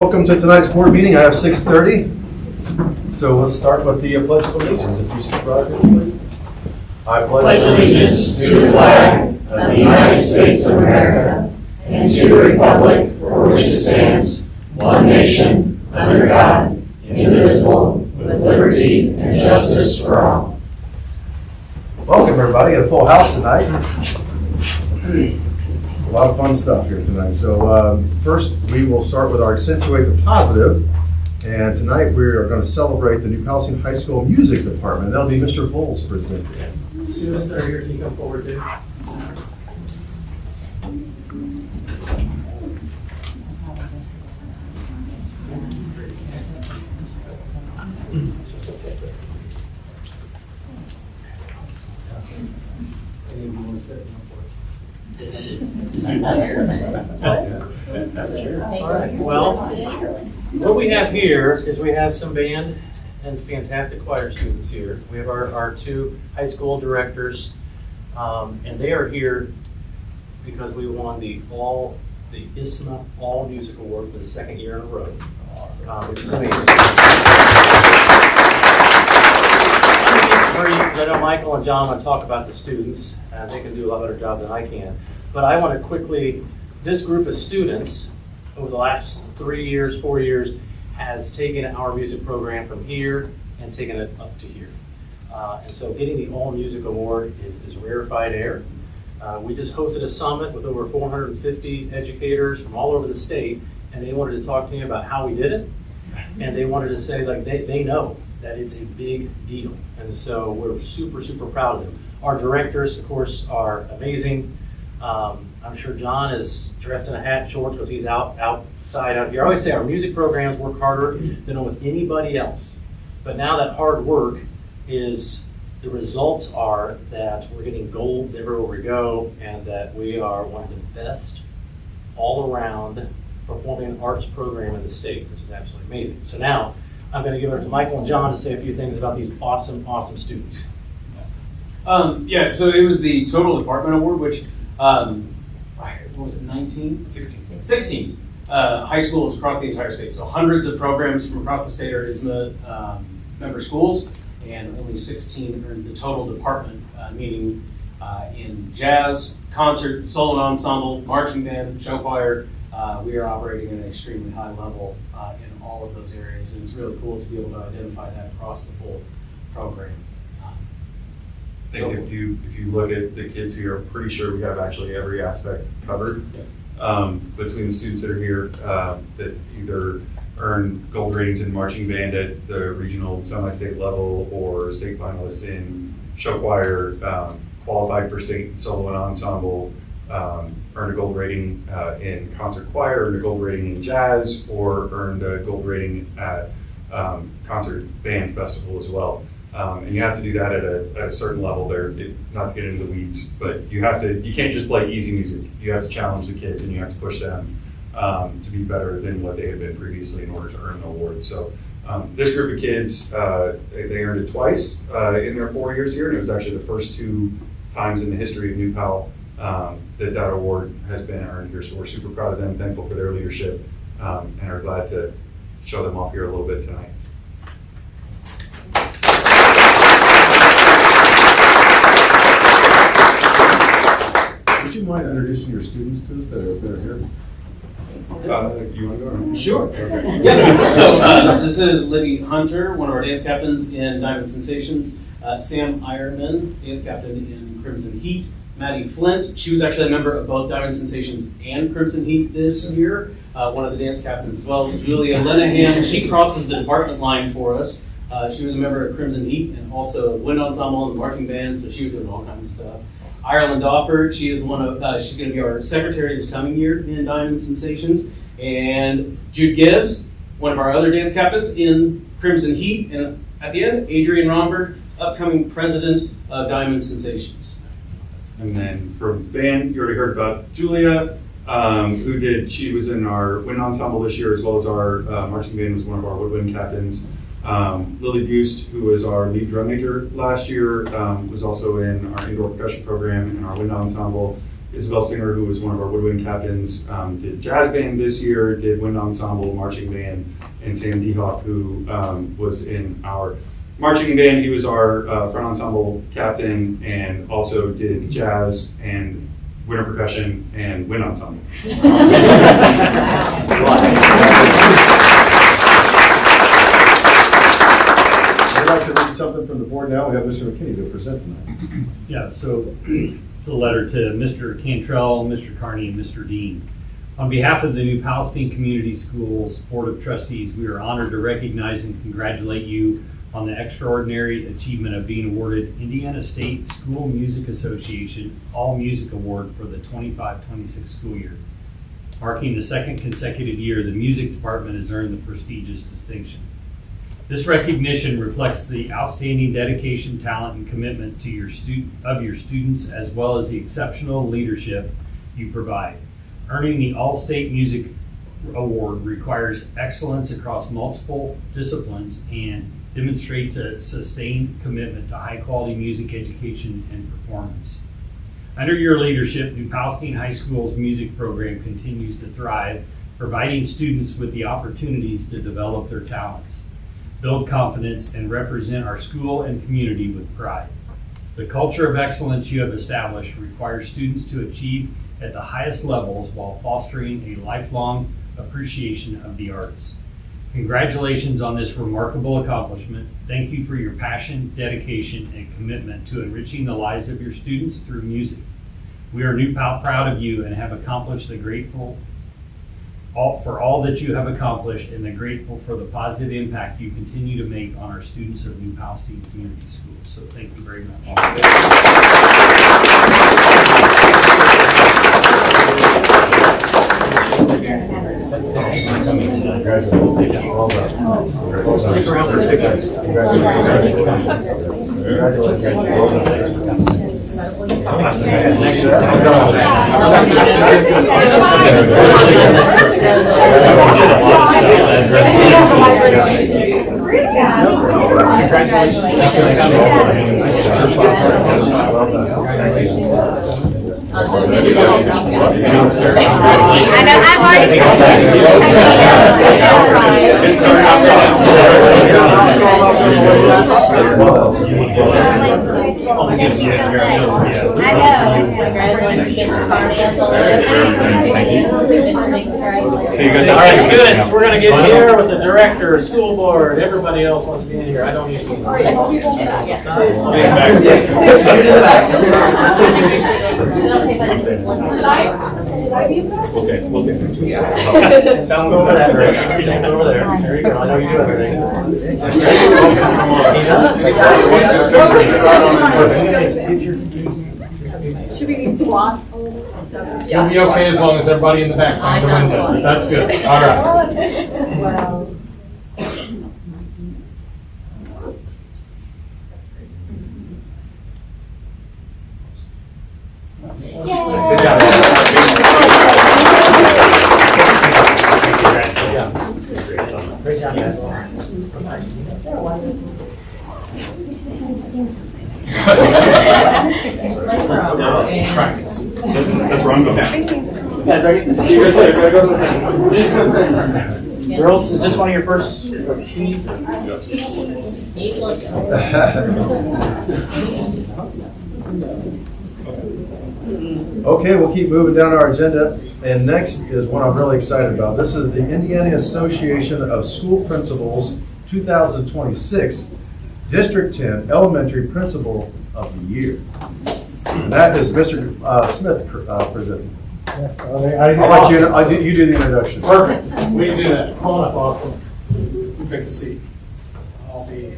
Welcome to tonight's board meeting. I have 6:30. So let's start with the Pledge of Allegiance. If you should rise, please. I pledge allegiance to the flag of the United States of America and to the republic for which it stands, one nation, under God, indivisible, with liberty and justice for all. Welcome everybody. Got a full house tonight. A lot of fun stuff here tonight. So first we will start with our Accentuate the Positive. And tonight we are going to celebrate the New Palestine High School Music Department. That'll be Mr. Bowles presenting. Students that are here, can you come forward too? All right. Well, what we have here is we have some band and fantastic choir students here. We have our two high school directors, and they are here because we won the ISMA All Music Award for the second year in a row. Which is amazing. I know Michael and John want to talk about the students, and they can do a lot better job than I can. But I want to quickly, this group of students over the last 3 years, 4 years, has taken our music program from here and taken it up to here. And so getting the All Music Award is rarefied air. We just hosted a summit with over 450 educators from all over the state, and they wanted to talk to me about how we did it. And they wanted to say, like, they know that it's a big deal. And so we're super, super proud of them. Our directors, of course, are amazing. I'm sure John is dressed in a hat and shorts because he's outside out here. I always say our music programs work harder than almost anybody else. But now that hard work is, the results are that we're getting golds everywhere we go, and that we are one of the best all-around performing arts program in the state, which is absolutely amazing. So now I'm going to give it to Michael and John to say a few things about these awesome, awesome students. So it was the total department award, which what was it, 19? 16 high schools across the entire state. So hundreds of programs from across the state are ISMA member schools, and only 16 earned the total department, meaning in jazz, concert, solo ensemble, marching band, show choir. We are operating at an extremely high level in all of those areas, and it's really cool to be able to identify that across the full program. I think if you look at the kids here, I'm pretty sure we have actually every aspect covered. Between the students that are here that either earn gold ratings in marching band at the regional semi-state level, or state finalists in show choir, qualified for state solo and ensemble, earned a gold rating in concert choir, earned a gold rating in jazz, or earned a gold rating at concert band festival as well. And you have to do that at a certain level there, not to get into the weeds, but you can't just play easy music. You have to challenge the kids, and you have to push them to be better than what they had been previously in order to earn an award. So this group of kids, they earned it twice in their 4 years here, and it was actually the first 2 times in the history of New Pal that award has been earned here. So we're super proud of them, thankful for their leadership, and are glad to show them off here a little bit tonight. Would you mind introducing your students to us that are here? You want to go? Sure. Okay. Yeah. So this is Libby Hunter, one of our dance captains in Diamond Sensations. Sam Ironman, dance captain in Crimson Heat. Maddie Flint, she was actually a member of both Diamond Sensations and Crimson Heat this year. One of the dance captains as well. Julia Lenahan, she crosses the department line for us. She was a member of Crimson Heat and also wind ensemble and the marching band, so she was doing all kinds of stuff. Ireland Dopper, she is she's going to be our secretary this coming year in Diamond Sensations. And Jude Gibbs, one of our other dance captains in Crimson Heat. And at the end, Adrian Romberg, upcoming president of Diamond Sensations. And then from band, you already heard about Julia, she was in our wind ensemble this year, as well as our marching band, was one of our woodwind captains. Lily Bust, who was our lead drum major last year, was also in our indoor percussion program and our wind ensemble. Isabel Singer, who was one of our woodwind captains, did jazz band this year, did wind ensemble, marching band, and Sam Dehoff, who was in our marching band. He was our front ensemble captain and also did jazz and winter percussion and wind ensemble. I'd like to read something from the board now. We have Mr. McKinney to present tonight. Yeah, so it's a letter to Mr. Cantrell, Mr. Carney, and Mr. Dean. On behalf of the New Palestine Community Schools Board of Trustees, we are honored to recognize and congratulate you on the extraordinary achievement of being awarded Indiana State School Music Association All Music Award for the 25-26 school year. Marking the second consecutive year, the music department has earned the prestigious distinction. This recognition reflects the outstanding dedication, talent, and commitment to your students, as well as the exceptional leadership you provide. Earning the All-State Music Award requires excellence across multiple disciplines and demonstrates a sustained commitment to high-quality music education and performance. Under your leadership, New Palestine High School's music program continues to thrive, providing students with the opportunities to develop their talents, build confidence, and represent our school and community with pride. The culture of excellence you have established requires students to achieve at the highest levels while fostering a lifelong appreciation of the arts. Congratulations on this remarkable accomplishment. Thank you for your passion, dedication, and commitment to enriching the lives of your students through music. We are New Pal proud of you and have accomplished for all that you have accomplished, and grateful for the positive impact you continue to make on our students of New Palestine Community Schools. So thank you very much. Stick around for Thank you so much. I know. Congratulations, Mr. Carney, on the list. Thank you. All right, students, we're gonna get here with the director, school board, everybody else wants to be in here. I don't need to be in Don't go over that, right? Don't go over there. There you go. I know you do everything. Should we be squat? You'll be okay as long as everybody in the back finds a window. That's good. All right. Well. Good job. Great job, guys. Practice. That's where I'm going. Guys, ready? See you guys later. Go to the girls, is this one of your first? Okay, we'll keep moving down our agenda. And next is one I'm really excited about. This is the Indiana Association of School Principals 2026 District 10 Elementary Principal of the Year. And that is Mr. Smith presenting. I'll let you do the introduction. Perfect. We can do that. Come on up, Austin. Pick a seat. I'll be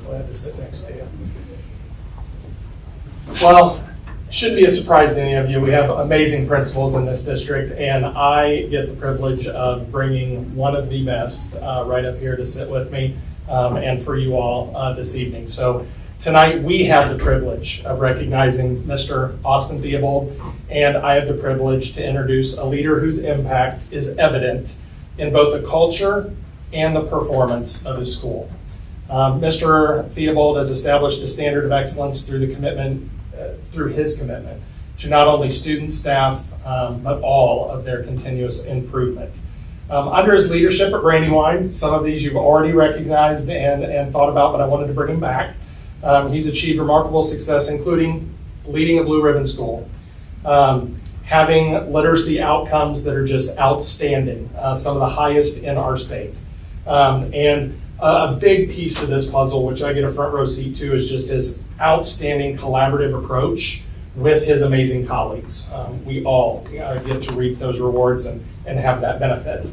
glad to sit next to you. Well, shouldn't be a surprise to any of you. We have amazing principals in this district, and I get the privilege of bringing one of the best right up here to sit with me and for you all this evening. So tonight we have the privilege of recognizing Mr. Austin Theobald, and I have the privilege to introduce a leader whose impact is evident in both the culture and the performance of his school. Mr. Theobald has established a standard of excellence through his commitment to not only students, staff, but all of their continuous improvement. Under his leadership at Brandywine, some of these you've already recognized and thought about, but I wanted to bring him back. He's achieved remarkable success, including leading a Blue Ribbon School, having literacy outcomes that are just outstanding, some of the highest in our state. And a big piece of this puzzle, which I get a front row seat to, is just his outstanding collaborative approach with his amazing colleagues. We all get to reap those rewards and have that benefit.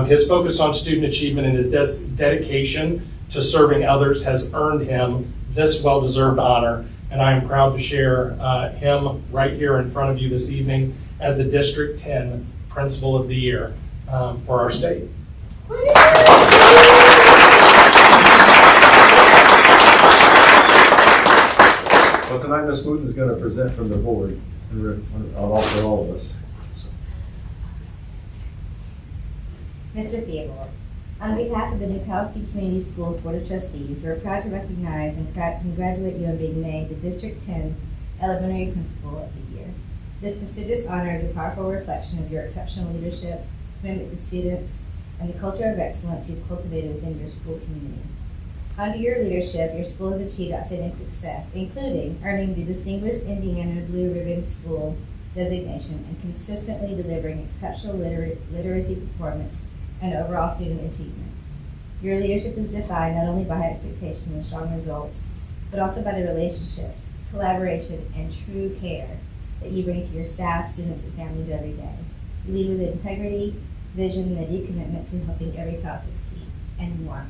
His focus on student achievement and his dedication to serving others has earned him this well-deserved honor, and I am proud to share him right here in front of you this evening as the District 10 Principal of the Year for our state. Well, tonight Ms. Wooten is going to present from the board on all of us. Mr. Theobald, on behalf of the New Palestine Community Schools Board of Trustees, we're proud to recognize and congratulate you on being named the District 10 Elementary Principal of the Year. This prestigious honor is a powerful reflection of your exceptional leadership, commitment to students, and the culture of excellence you've cultivated within your school community. Under your leadership, your school has achieved outstanding success, including earning the Distinguished Indiana Blue Ribbon School designation and consistently delivering exceptional literacy performance and overall student achievement. Your leadership is defined not only by high expectations and strong results, but also by the relationships, collaboration, and true care that you bring to your staff, students, and families every day. You lead with integrity, vision, and a deep commitment to helping every child succeed, and more.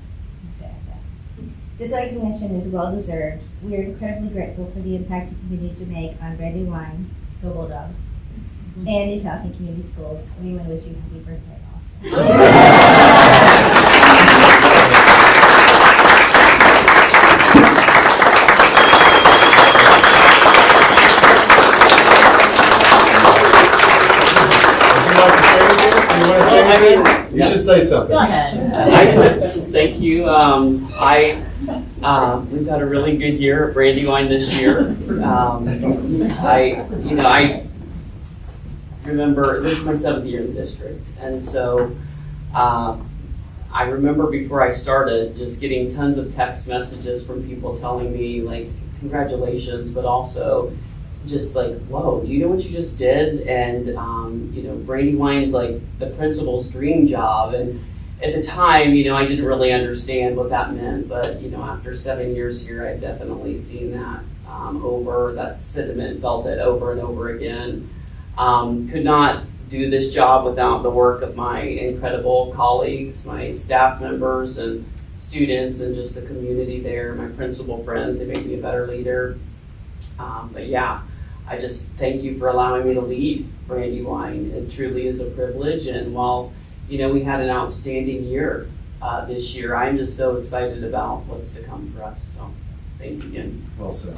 This recognition is well-deserved. We are incredibly grateful for the impact you continue to make on Brandywine, Go Bulldogs, and New Palestine Community Schools. We want to wish you a happy birthday, Austin. You should say something. Go ahead. I would just thank you. We've had a really good year at Brandywine this year. I remember this is my 7th year in the district, and so I remember before I started just getting tons of text messages from people telling me like congratulations, but also just like, whoa, do you know what you just did? And Brandywine's like the principal's dream job. And at the time, I didn't really understand what that meant, but after 7 years here, I've definitely seen that that sentiment, felt it over and over again. Could not do this job without the work of my incredible colleagues, my staff members and students, and just the community there, my principal friends. They made me a better leader. But yeah, I just thank you for allowing me to lead Brandywine. It truly is a privilege, and while we had an outstanding year this year, I'm just so excited about what's to come for us. So thank you again. Well said.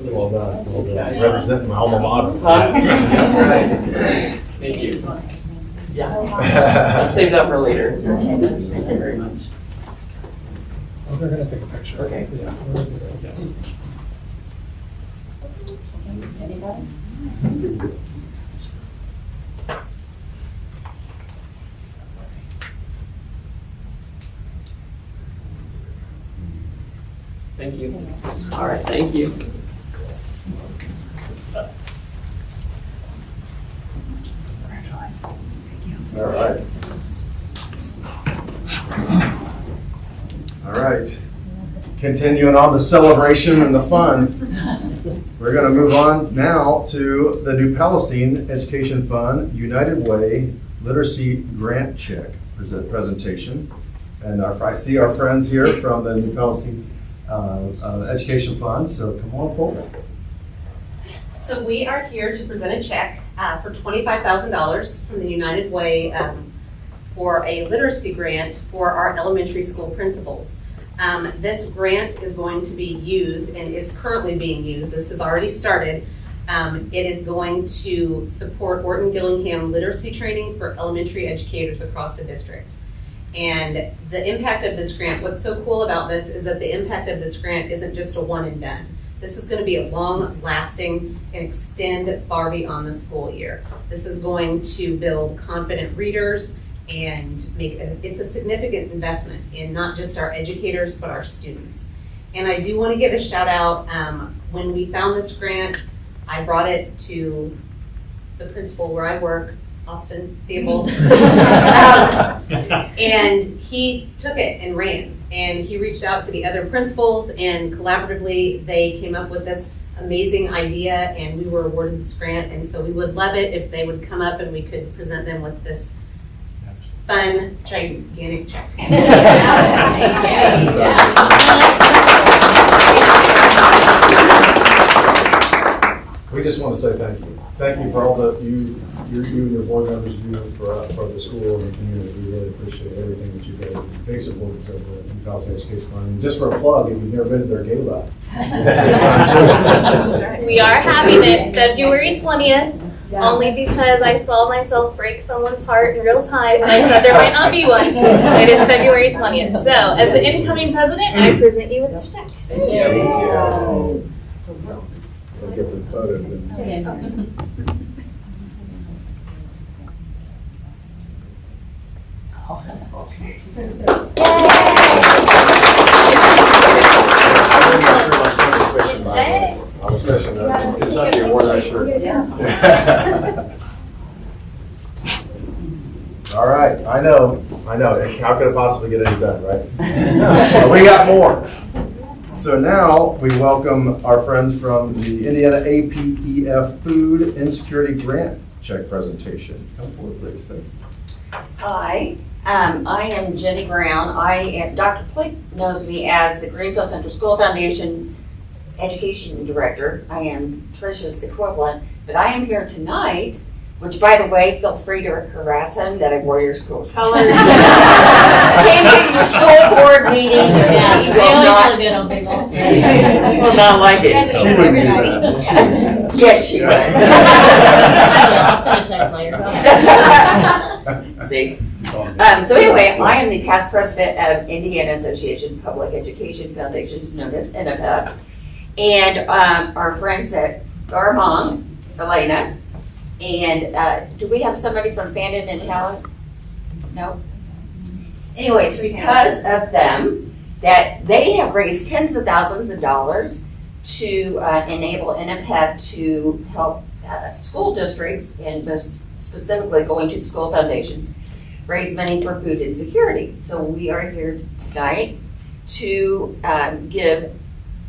Well done. Well done. Representing my alma mater. That's right. Thank you. Yeah, I'll save that for later. Thank you very much. Oh, they're going to take a picture. Okay. Yeah. Thank you. All right, thank you. All right. All right. Continuing on the celebration and the fun, we're going to move on now to the New Palestine Education Fund United Way Literacy Grant Check presentation. And I see our friends here from the New Palestine Education Fund, so come on forward. So we are here to present a check for $25,000 from the United Way for a literacy grant for our elementary school principals. This grant is going to be used and is currently being used. This has already started. It is going to support Orton Gillingham literacy training for elementary educators across the district. And the impact of this grant, what's so cool about this is that the impact of this grant isn't just a one and done. This is going to be a long-lasting and extend far beyond the school year. This is going to build confident readers and it's a significant investment in not just our educators, but our students. And I do want to give a shout out. When we found this grant, I brought it to the principal where I work, Austin Theobald, and he took it and ran. And he reached out to the other principals, and collaboratively they came up with this amazing idea, and we were awarded this grant. And so we would love it if they would come up and we could present them with this fun, gigantic check. We just want to say thank you. Thank you for all that you and your board members do for the school and the community. We really appreciate everything that you guys do. Big supporters of the New Palestine Education Fund. And just for a plug, if you've never been to their gala, we are having it February 20th, only because I saw myself break someone's heart in real time and I said there might not be one. It is February 20th. So, as the incoming president, I present you with this check. We'll get some photos in. I was fishing that Kentucky award, I sure. All right, I know. How could it possibly get any better, right? But we got more. So now we welcome our friends from the Indiana APEF Food Insecurity Grant Check presentation. Come forward, please. Thank you. Hi, I am Jenny Brown. Dr. Plick knows me as the Greenfield Central School Foundation Education Director. I am Tricia's equivalent, but I am here tonight, which, by the way, feel free to harass him that I wore your school colors. Came to your school board meeting. Yeah, they always look good on people. Will not like it. She wouldn't do that. Yes, she would. I will. I'll send a text later. See? So anyway, I am the past president of Indiana Association of Public Education Foundations, known as INAPEF, and our friends at Garmong, Elena, and do we have somebody from Bandon and Talent? No? Anyway, it's because of them that they have raised tens of thousands of dollars to enable INAPEF to help school districts, and most specifically going to the school foundations, raise money for food insecurity. So we are here tonight to give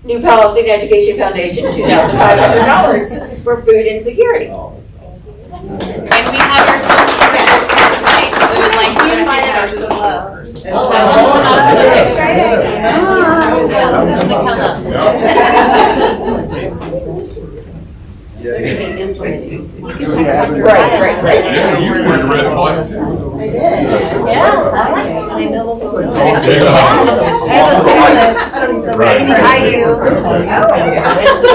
New Palestine Education Foundation $2,500 for food insecurity. Oh, that's awesome. And we have our social workers tonight. We would like to invited our social workers. Yeah. They're being implemented. You can Right. text them. Yeah, you were red and black too. I did. Yeah, I like it. My nibbles will go. Yeah.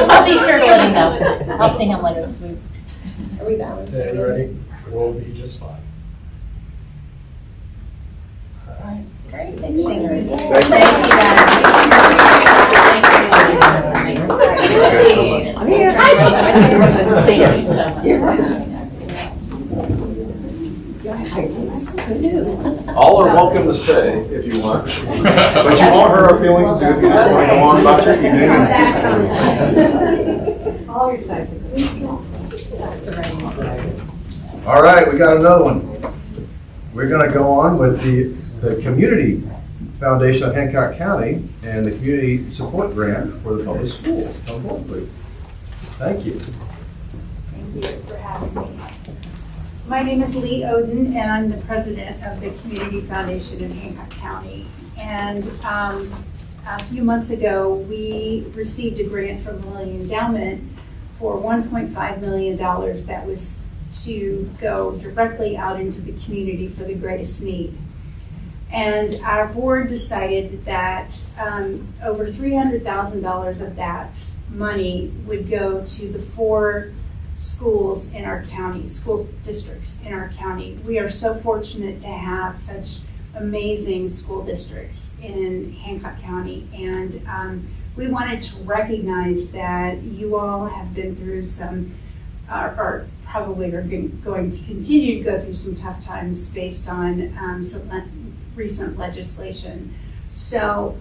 I'll be sure to let him know. I'll see him later this week. Are we balanced? Okay, you ready? We'll be just fine. Great, thank you. Thank you. All are welcome to stay if you want, but you won't hurt our feelings too if you just want to go on about your evening. All your sides All right, we got another one. We're going to go on with the Community Foundation of Hancock County and the Community Support Grant for the public schools. Come forward, please. Thank you. Thank you for having me. My name is Lee Oden, and I'm the president of the Community Foundation in Hancock County. And a few months ago, we received a grant from the Lilly Endowment for $1.5 million that was to go directly out into the community for the greatest need. And our board decided that over $300,000 of that money would go to the 4 schools in our county, school districts in our county. We are so fortunate to have such amazing school districts in Hancock County. And we wanted to recognize that you all have been through some, or probably are going to continue to go through some tough times based on some recent legislation. So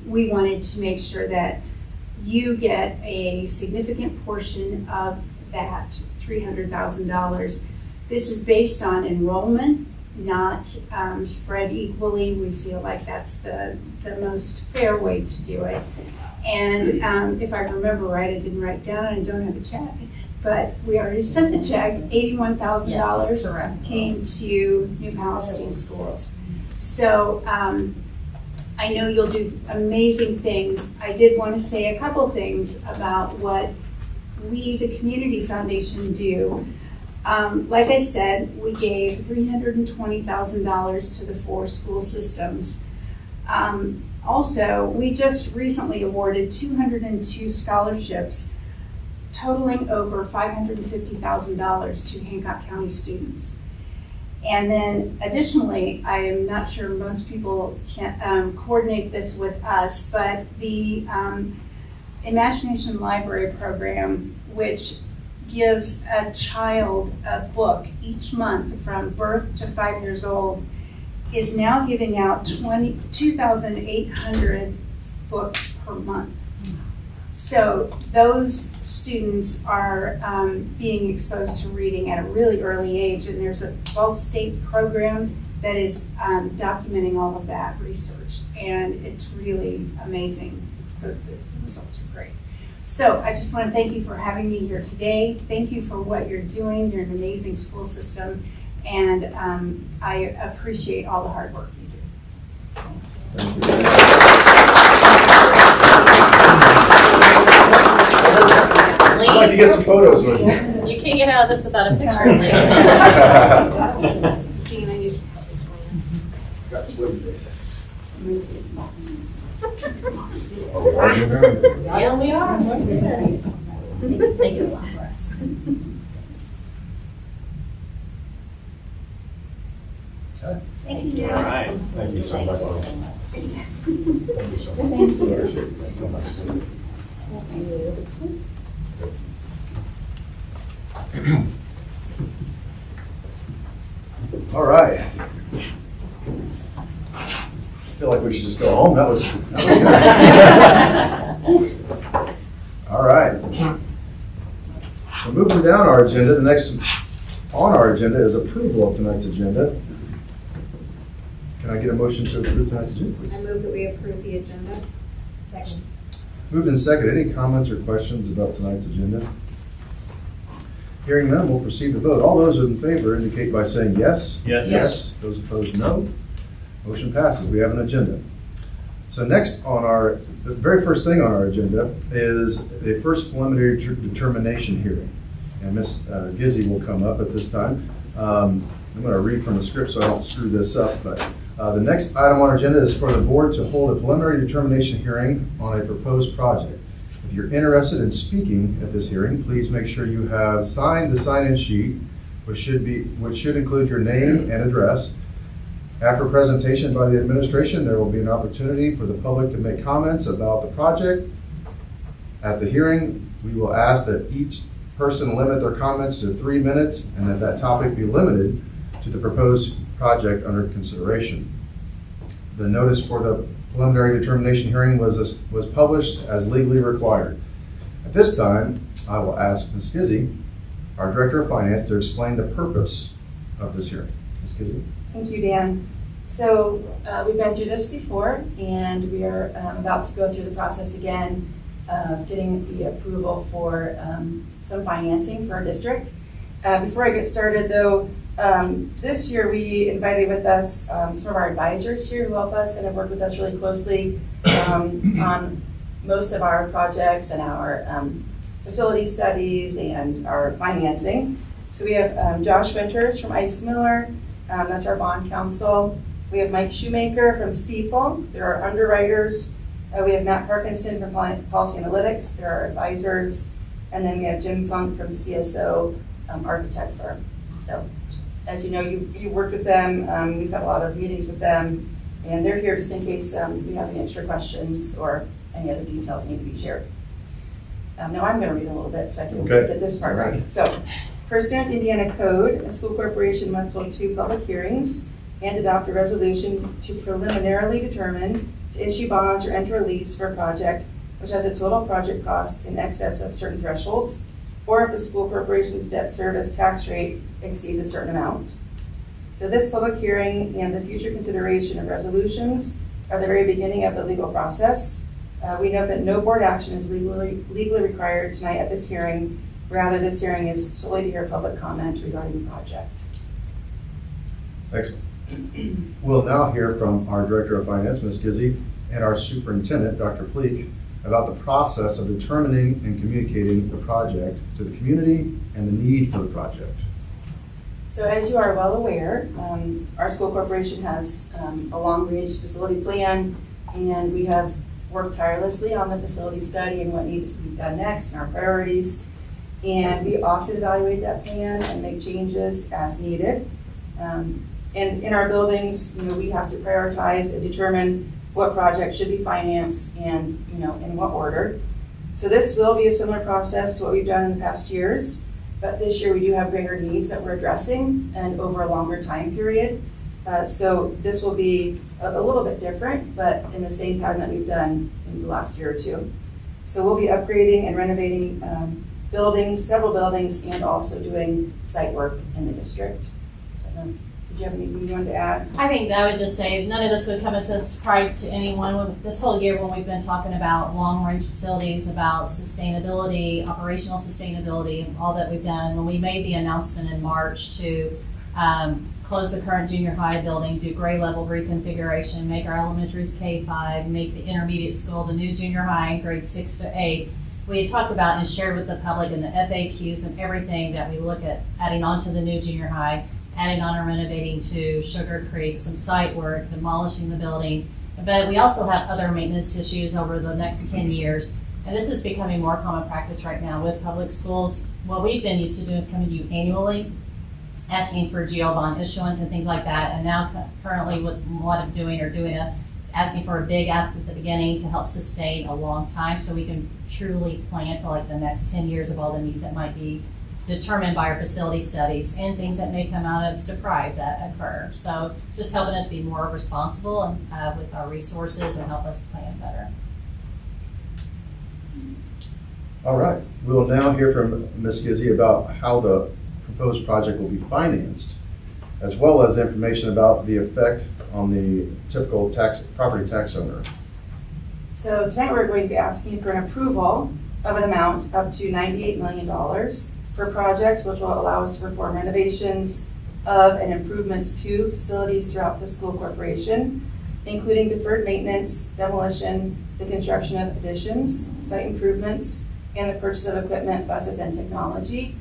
we wanted to make sure that you get a significant portion of that $300,000. This is based on enrollment, not spread equally. We feel like that's the most fair way to do it. And if I remember right, I didn't write down, I don't have a check, but we already sent the check. $81,000 came to New Palestine schools. So I know you'll do amazing things. I did want to say a couple things about what we, the Community Foundation, do. Like I said, we gave $320,000 to the 4 school systems. Also, we just recently awarded 202 scholarships totaling over $550,000 to Hancock County students. And then additionally, I am not sure most people can coordinate this with us, but the Imagination Library Program, which gives a child a book each month from birth to 5 years old, is now giving out 2,800 books per month. So those students are being exposed to reading at a really early age, and there's a Ball State program that is documenting all of that research, and it's really amazing. The results are great. So I just want to thank you for having me here today. Thank you for what you're doing. You're an amazing school system, and I appreciate all the hard work you do. Thank you. I'd like to get some photos with you. You can't get out of this without a picture. Gina, you should Got swim days. Yeah, we are. Let's do this. They do a lot for us. Thank you. All right. Thank you so much. Thank you so much. Thank you. Thanks so much. All right. I feel like we should just go home. That was good. All right. So moving down our agenda, the next on our agenda is approval of tonight's agenda. Can I get a motion to approve tonight's agenda, please? I move that we approve the agenda. Second. Moved and seconded. Any comments or questions about tonight's agenda? Hearing none, we'll proceed to vote. All those in favor indicate by saying yes. Yes. Yes. Those opposed, no. Motion passes. We have an agenda. So next on the very first thing on our agenda is the first preliminary determination hearing. And Ms. Gizzy will come up at this time. I'm going to read from the script so I don't screw this up, but the next item on our agenda is for the board to hold a preliminary determination hearing on a proposed project. If you're interested in speaking at this hearing, please make sure you have signed the sign-in sheet, which should include your name and address. After presentation by the administration, there will be an opportunity for the public to make comments about the project. At the hearing, we will ask that each person limit their comments to 3 minutes and that topic be limited to the proposed project under consideration. The notice for the preliminary determination hearing was published as legally required. At this time, I will ask Ms. Gizzy, our Director of Finance, to explain the purpose of this hearing. Ms. Gizzy? Thank you, Dan. So we've been through this before, and we are about to go through the process again of getting the approval for some financing for our district. Before I get started, though, this year we invited with us some of our advisors here who help us and have worked with us really closely on most of our projects and our facility studies and our financing. So we have Josh Winters from Ice Miller, that's our bond counsel. We have Mike Shoemaker from Stiefel, they're our underwriters. We have Matt Parkinson from Policy Analytics, they're our advisors. And then we have Jim Funk from CSO architect firm. So As you know, you worked with them, we've had a lot of meetings with them, and they're here just in case we have any extra questions or any other details need to be shared. Now I'm going to read a little bit so I can get this part right. So, pursuant to Indiana Code, a school corporation must hold 2 public hearings and adopt a resolution to preliminarily determine to issue bonds or enter a lease for a project which has a total project cost in excess of certain thresholds, or if the school corporation's debt service tax rate exceeds a certain amount. So this public hearing and the future consideration of resolutions are the very beginning of the legal process. We note that no board action is legally required tonight at this hearing. Rather, this hearing is solely to hear public comment regarding the project. Excellent. We'll now hear from our Director of Finance, Ms. Gizzi, and our Superintendent, Dr. Pleak, about the process of determining and communicating the project to the community and the need for the project. So as you are well aware, our school corporation has a long-range facility plan, and we have worked tirelessly on the facility study and what needs to be done next and our priorities. And we often evaluate that plan and make changes as needed. And in our buildings, we have to prioritize and determine what project should be financed and, in what order. So this will be a similar process to what we've done in the past years, but this year we do have greater needs that we're addressing and over a longer time period. So this will be a little bit different, but in the same pattern that we've done in the last year or two. So we'll be upgrading and renovating buildings, several buildings, and also doing site work in the district. So, did you have anything you wanted to add? I think I would just say none of this would come as a surprise to anyone. This whole year when we've been talking about long-range facilities, about sustainability, operational sustainability, and all that we've done, when we made the announcement in March to close the current junior high building, do grade level reconfiguration, make our elementaries K-5, make the intermediate school the new junior high in grades 6 to 8, we had talked about and shared with the public in the FAQs and everything that we look at adding on to the new junior high, adding on and renovating to Sugar Creek, some site work, demolishing the building. But we also have other maintenance issues over the next 10 years. And this is becoming more common practice right now with public schools. What we've been used to doing is coming to you annually, asking for GO bond issuance and things like that. And now currently what a lot of doing asking for a big ask at the beginning to help sustain a long time so we can truly plan for like the next 10 years of all the needs that might be determined by our facility studies and things that may come out of surprise that occur. So just helping us be more responsible and with our resources and help us plan better. All right, we'll now hear from Ms. Gizzi about how the proposed project will be financed, as well as information about the effect on the typical property tax owner. So tonight we're going to be asking for an approval of an amount up to $98 million for projects which will allow us to perform renovations of and improvements to facilities throughout the school corporation, including deferred maintenance, demolition, the construction of additions, site improvements, and the purchase of equipment, buses, and technology.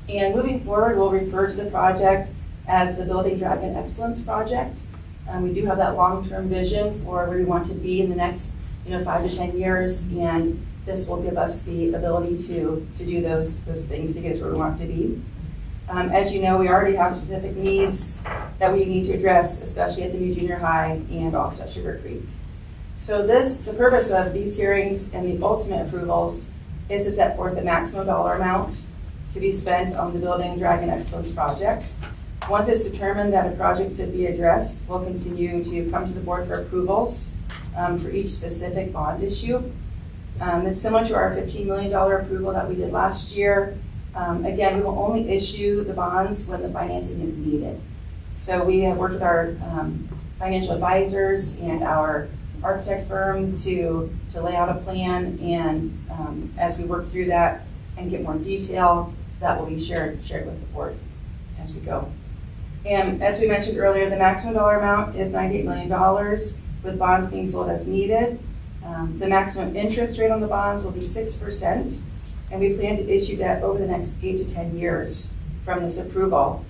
And moving forward, we'll refer to the project as the Building Dragon Excellence Project. We do have that long-term vision for where we want to be in the next 5 to 10 years, and this will give us the ability to do those things to get us where we want to be. As you know, we already have specific needs that we need to address, especially at the new junior high and also at Sugar Creek. So the purpose of these hearings and the ultimate approvals is to set forth the maximum dollar amount to be spent on the Building Dragon Excellence Project. Once it's determined that a project should be addressed, we'll continue to come to the board for approvals for each specific bond issue. It's similar to our $15 million approval that we did last year. Again, we will only issue the bonds when the financing is needed. So we have worked with our financial advisors and our architect firm to lay out a plan, and as we work through that and get more detail, that will be shared with the board as we go. And as we mentioned earlier, the maximum dollar amount is $98 million, with bonds being sold as needed. The maximum interest rate on the bonds will be 6%, and we plan to issue debt over the next 8 to 10 years from this approval.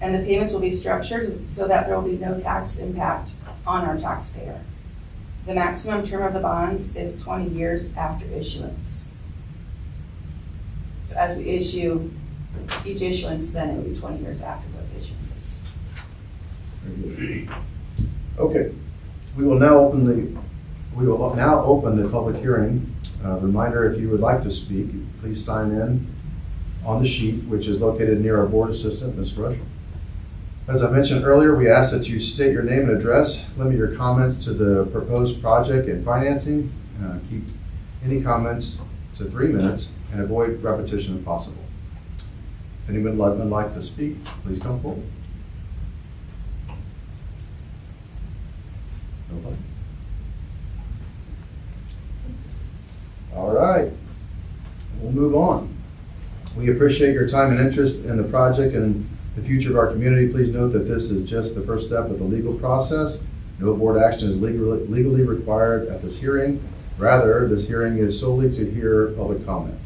And the payments will be structured so that there will be no tax impact on our taxpayer. The maximum term of the bonds is 20 years after issuance. So as we issue each issuance, then it would be 20 years after those issuances. Very good. Okay, we will now open the public hearing. Reminder, if you would like to speak, please sign in on the sheet, which is located near our board assistant, Ms. Rush. As I mentioned earlier, we ask that you state your name and address, limit your comments to the proposed project and financing, keep any comments to 3 minutes, and avoid repetition if possible. If anyone would like to speak, please come forward. Nobody? All right, we'll move on. We appreciate your time and interest in the project and the future of our community. Please note that this is just the first step of the legal process. No board action is legally required at this hearing. Rather, this hearing is solely to hear public comment.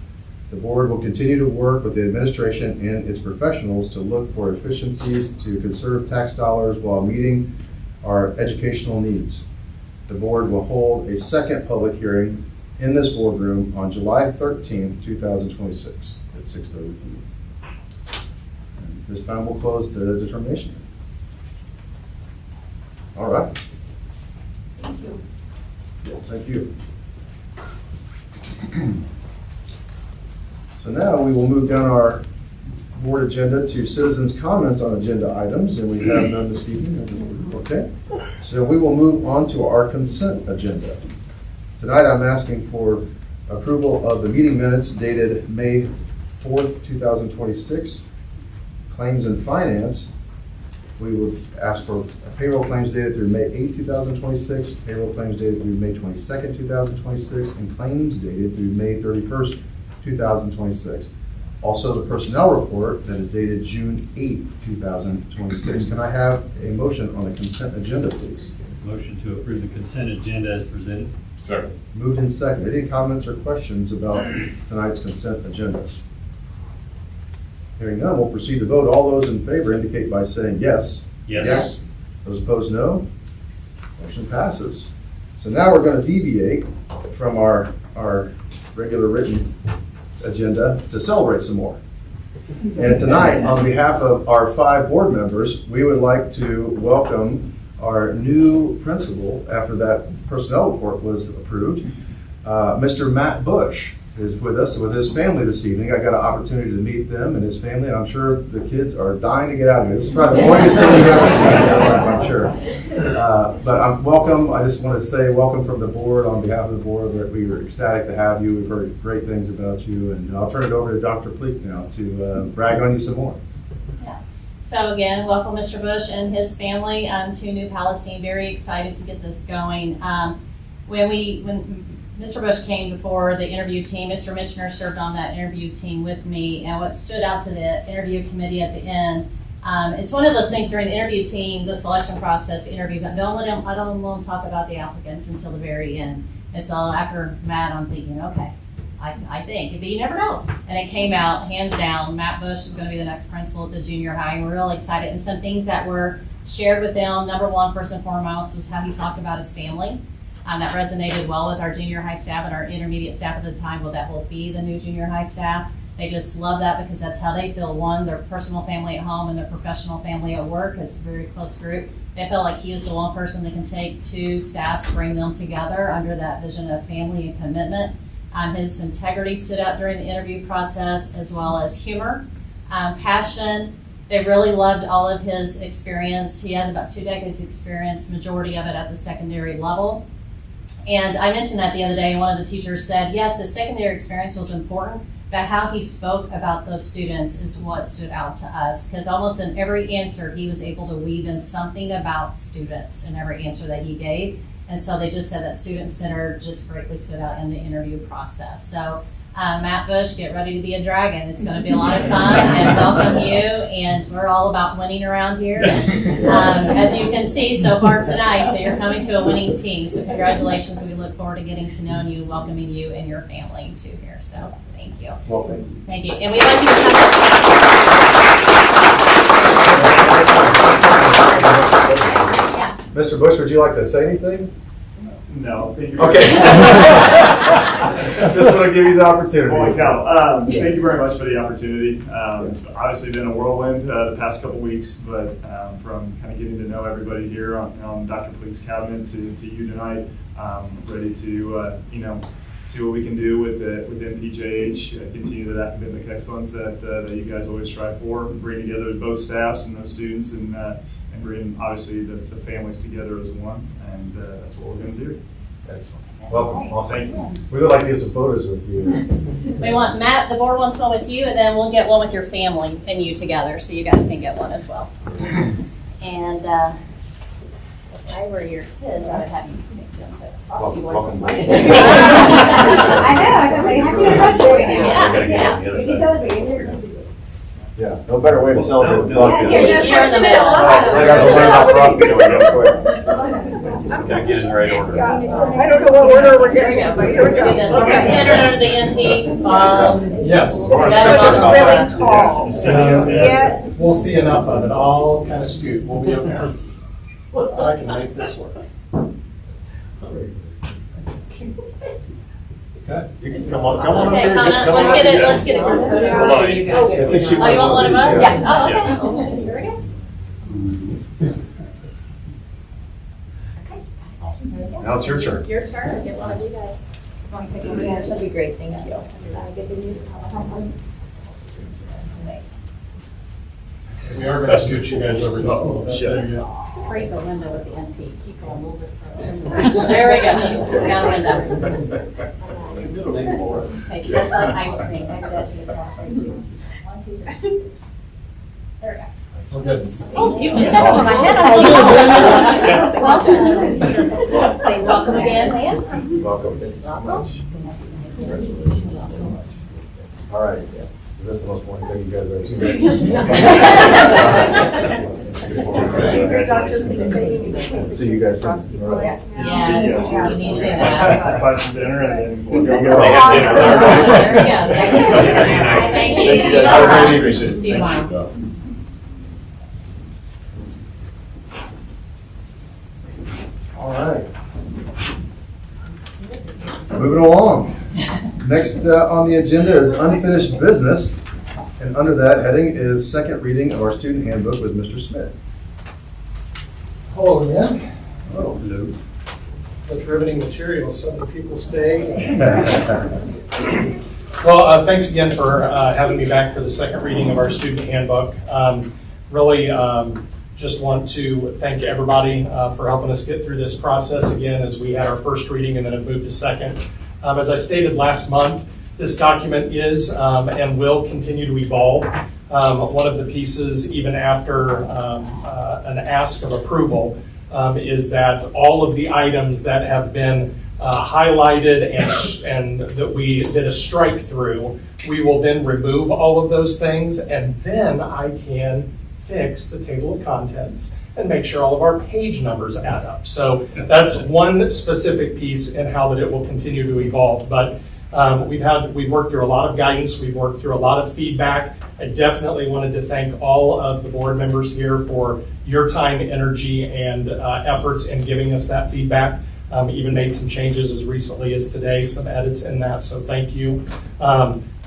The board will continue to work with the administration and its professionals to look for efficiencies to conserve tax dollars while meeting our educational needs. The board will hold a second public hearing in this boardroom on July 13th, 2026 at 6:30 p.m. This time we'll close the determination. All right. Thank you. Thank you. So now we will move down our board agenda to citizens' comments on agenda items, and we have none this evening. Okay. So we will move on to our consent agenda. Tonight I'm asking for approval of the meeting minutes dated May 4th, 2026. Claims and finance, we will ask for payroll claims dated through May 8th, 2026, payroll claims dated through May 22nd, 2026, and claims dated through May 31st, 2026. Also, the personnel report that is dated June 8th, 2026. Can I have a motion on the consent agenda, please? Motion to approve the consent agenda as presented. Second. Moved and seconded. Any comments or questions about tonight's consent agenda? Hearing none, we'll proceed to vote. All those in favor indicate by saying yes. Yes. Those opposed, no. Motion passes. So now we're going to deviate from our regular written agenda to celebrate some more. And tonight, on behalf of our 5 board members, we would like to welcome our new principal after that personnel report was approved. Mr. Matt Bush is with us with his family this evening. I got an opportunity to meet them and his family, and I'm sure the kids are dying to get out of here. This is probably the longest thing you've ever seen in your life, I'm sure. But I'm welcome. I just want to say welcome from the board on behalf of the board. We were ecstatic to have you. We've heard great things about you, and I'll turn it over to Dr. Pleak now to brag on you some more. So again, welcome Mr. Bush and his family to New Palestine. Very excited to get this going. When Mr. Bush came before the interview team, Mr. Mitchner served on that interview team with me, and what stood out to the interview committee at the end, it's one of those things during the interview team, the selection process, interviews, I don't let them talk about the applicants until the very end. And so after Matt, I'm thinking, okay, I think, but you never know. And it came out, hands down, Matt Bush was going to be the next principal at the junior high, and we're really excited. And some things that were shared with them, number one, first and foremost, was how he talked about his family. That resonated well with our junior high staff and our intermediate staff at the time. Well, that will be the new junior high staff. They just love that because that's how they feel. One, their personal family at home and their professional family at work. It's a very close group. They felt like he is the one person that can take 2 staffs, bring them together under that vision of family and commitment. His integrity stood out during the interview process, as well as humor, passion. They really loved all of his experience. He has about 2 decades experience, majority of it at the secondary level. And I mentioned that the other day, and one of the teachers said, yes, the secondary experience was important, but how he spoke about those students is what stood out to us, because almost in every answer, he was able to weave in something about students in every answer that he gave. And so they just said that student-centered just greatly stood out in the interview process. So Matt Bush, get ready to be a dragon. It's going to be a lot of fun, and welcome you. And we're all about winning around here. As you can see so far tonight, so you're coming to a winning team. So congratulations. We look forward to getting to know you, welcoming you and your family too here. So thank you. Well, thank you. Thank you. And we'd like you to come. Mr. Bush, would you like to say anything? No, thank you. Okay. Just want to give you the opportunity. Holy cow. Thank you very much for the opportunity. It's obviously been a whirlwind the past couple weeks, but from kind of getting to know everybody here on Dr. Fleek's cabinet to you tonight, ready to see what we can do with MPJH, continue that academic excellence that you guys always strive for, bring together both staffs and those students, and bring obviously the families together as one, and that's what we're going to do. Excellent. Welcome. Awesome. We would like to get some photos with you. We want Matt, the board wants one with you, and then we'll get one with your family and you together, so you guys can get one as well. And if I were your kids, I would have you take them to Frosty Boys. I know, I'm very happy to talk to you now. Yeah. Did you celebrate? Yeah, no better way to celebrate with Frosty. You're in the middle. You guys will learn about Frosty going real quick. Gotta get in the right order. I don't know what order we're getting in, but here we go. So we're centered under the NP. Yes. It's really tall. See it? We'll see enough of it. I'll kind of scoot. We'll be okay. I can make this work. Okay. You can come on up Okay, here. Connor, let's get it for the photo. Hold on. You I guys. think she Oh, you want one of us? Yeah. Oh, okay. Okay, here we go. Now it's your turn. Your turn. Get one of you guys. Want to take one? Yes, that'd be great, thank you. We are going to scoot you guys over just a little bit. There you go. Break the window with the NP. Keep going a little bit further. There we go. We got a window. Hey, that's like ice cream. Maybe that's your cross. 1, 2, 3. There we go. We're good. Oh, you did that over my head. I'm so welcome again, man. Welcome. Thank you so much. All right. Is this the most important thing you guys are doing? See you guys soon. All right. Yes, you need to do that. Buy some dinner and then we'll go. Thank you. Thanks, guys. Have a great evening. See you tomorrow. All right. Moving along. Next on the agenda is unfinished business, and under that heading is second reading of our student handbook with Mr. Smith. Hello again. Oh, hello. Such riveting material, so many people stay. Well, thanks again for having me back for the second reading of our student handbook. Really just want to thank everybody for helping us get through this process again as we had our first reading and then it moved to second. As I stated last month, this document is and will continue to evolve. One of the pieces, even after an ask of approval, is that all of the items that have been highlighted and that we did a strike through, we will then remove all of those things, and then I can fix the table of contents and make sure all of our page numbers add up. So that's one specific piece in how that it will continue to evolve. But we've worked through a lot of guidance, we've worked through a lot of feedback. I definitely wanted to thank all of the board members here for your time, energy, and efforts in giving us that feedback. Even made some changes as recently as today, some edits in that, so thank you.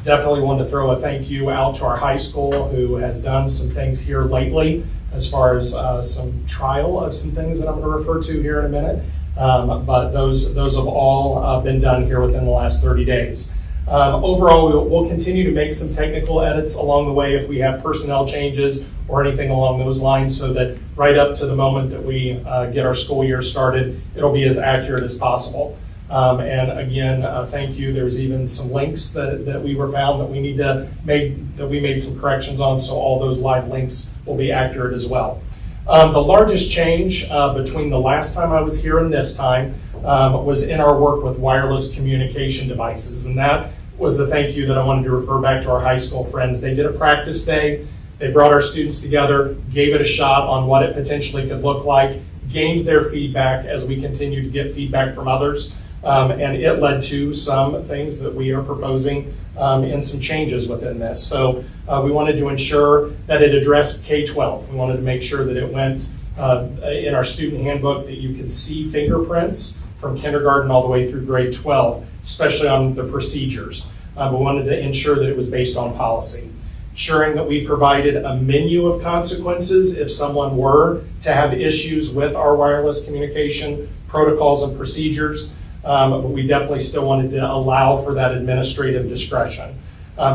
Definitely want to throw a thank you out to our high school who has done some things here lately as far as some trial of some things that I'm going to refer to here in a minute. But those have all been done here within the last 30 days. Overall, we'll continue to make some technical edits along the way if we have personnel changes or anything along those lines, so that right up to the moment that we get our school year started, it'll be as accurate as possible. And again, thank you. There's even some links that we were found that we made some corrections on, so all those live links will be accurate as well. The largest change between the last time I was here and this time was in our work with wireless communication devices, and that was the thank you that I wanted to refer back to our high school friends. They did a practice day. They brought our students together, gave it a shot on what it potentially could look like, gained their feedback as we continue to get feedback from others. And it led to some things that we are proposing and some changes within this. So we wanted to ensure that it addressed K-12. We wanted to make sure that it went in our student handbook that you can see fingerprints from kindergarten all the way through grade 12, especially on the procedures. We wanted to ensure that it was based on policy. Ensuring that we provided a menu of consequences if someone were to have issues with our wireless communication protocols and procedures, but we definitely still wanted to allow for that administrative discretion.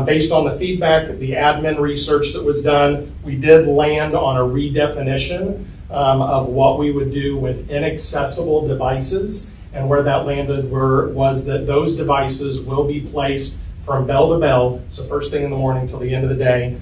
Based on the feedback, the admin research that was done, we did land on a redefinition of what we would do with inaccessible devices, and where that landed was that those devices will be placed from bell to bell, so first thing in the morning till the end of the day,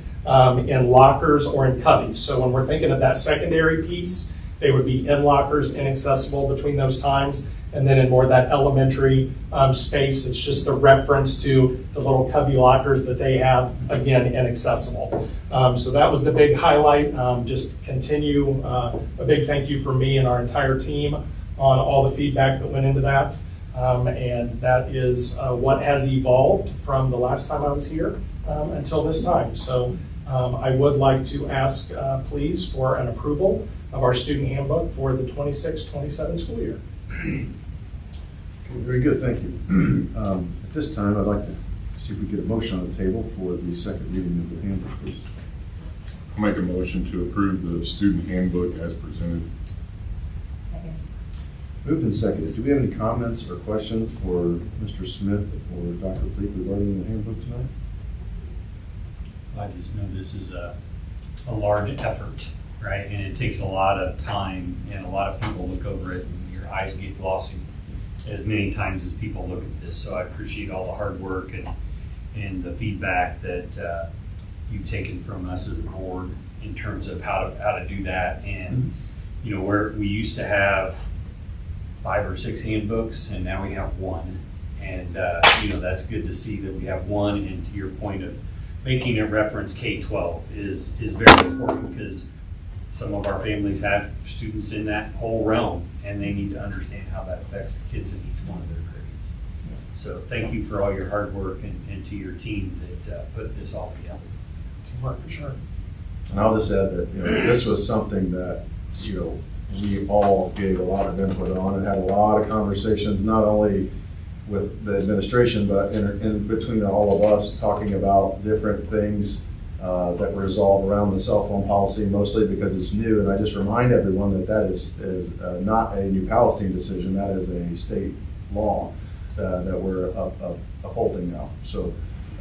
in lockers or in cubbies. So when we're thinking of that secondary piece, they would be in lockers, inaccessible between those times, and then in more that elementary space, it's just a reference to the little cubby lockers that they have, again, inaccessible. So that was the big highlight. Just continue, a big thank you from me and our entire team on all the feedback that went into that. And that is what has evolved from the last time I was here until this time. So I would like to ask, please, for an approval of our student handbook for the 26-27 school year. Okay, very good, thank you. At this time, I'd like to see if we get a motion on the table for the second reading of the handbook, please. I'll make a motion to approve the student handbook as presented. Second. Moved and seconded. Do we have any comments or questions for Mr. Smith or Dr. Pleak regarding the handbook tonight? I just know this is a large effort, right? And it takes a lot of time, and a lot of people look over it and your eyes get glossy as many times as people look at this. So I appreciate all the hard work and the feedback that you've taken from us as a board in terms of how to do that. And you know, where we used to have 5 or 6 handbooks, and now we have one. And you know, that's good to see that we have one. And to your point of making a reference K-12 is very important, because some of our families have students in that whole realm, and they need to understand how that affects kids in each one of their grades. So thank you for all your hard work, and to your team that put this all together. Teamwork for sure. And I'll just add that, you know, this was something that, you know, we all gave a lot of input on and had a lot of conversations, not only with the administration, but in between all of us, talking about different things that resolve around the cell phone policy, mostly because it's new. And I just remind everyone that is not a New Palestine decision. That is a state law that we're upholding now. So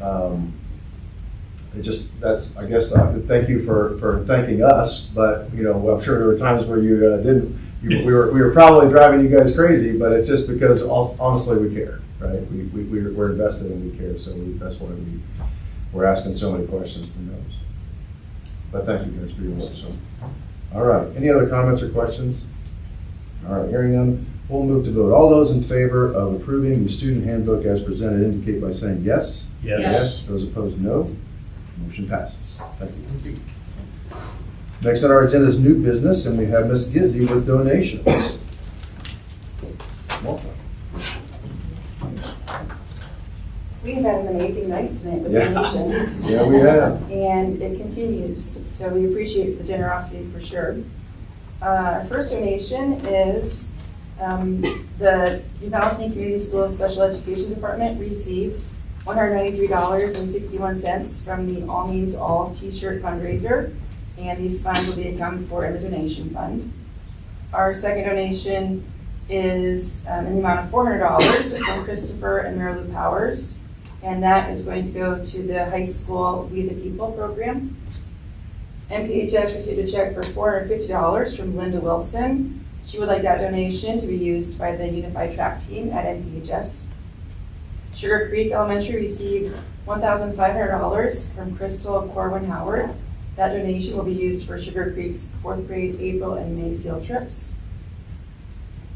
I guess thank you for thanking us. But you know, I'm sure there were times where you didn't. We were probably driving you guys crazy, but it's just because honestly we care, right? We're invested and we care. So that's why we're asking so many questions to know. But thank you guys for your work. So, all right. Any other comments or questions? All right. Hearing none, we'll move to vote. All those in favor of approving the student handbook as presented indicate by saying yes. Yes. Yes. Those opposed, no. Motion passes. Thank you. Thank you. Next on our agenda is new business, and we have Ms. Gizzy with donations. Welcome. We have had an amazing night tonight with Yeah. donations. Yeah, we have. And it continues, so we appreciate the generosity for sure. Our first donation is the New Palestine Community Schools Special Education Department received $193.61 from the All Means All t-shirt fundraiser, and these funds will be accounted for in the donation fund. Our second donation is in the amount of $400 from Christopher and Mary Lou Powers, and that is going to go to the high school We the People program. MPHS received a check for $450 from Linda Wilson. She would like that donation to be used by the Unified Track Team at MPHS. Sugar Creek Elementary received $1,500 from Crystal Corwin Howard. That donation will be used for Sugar Creek's 4th grade April and May field trips.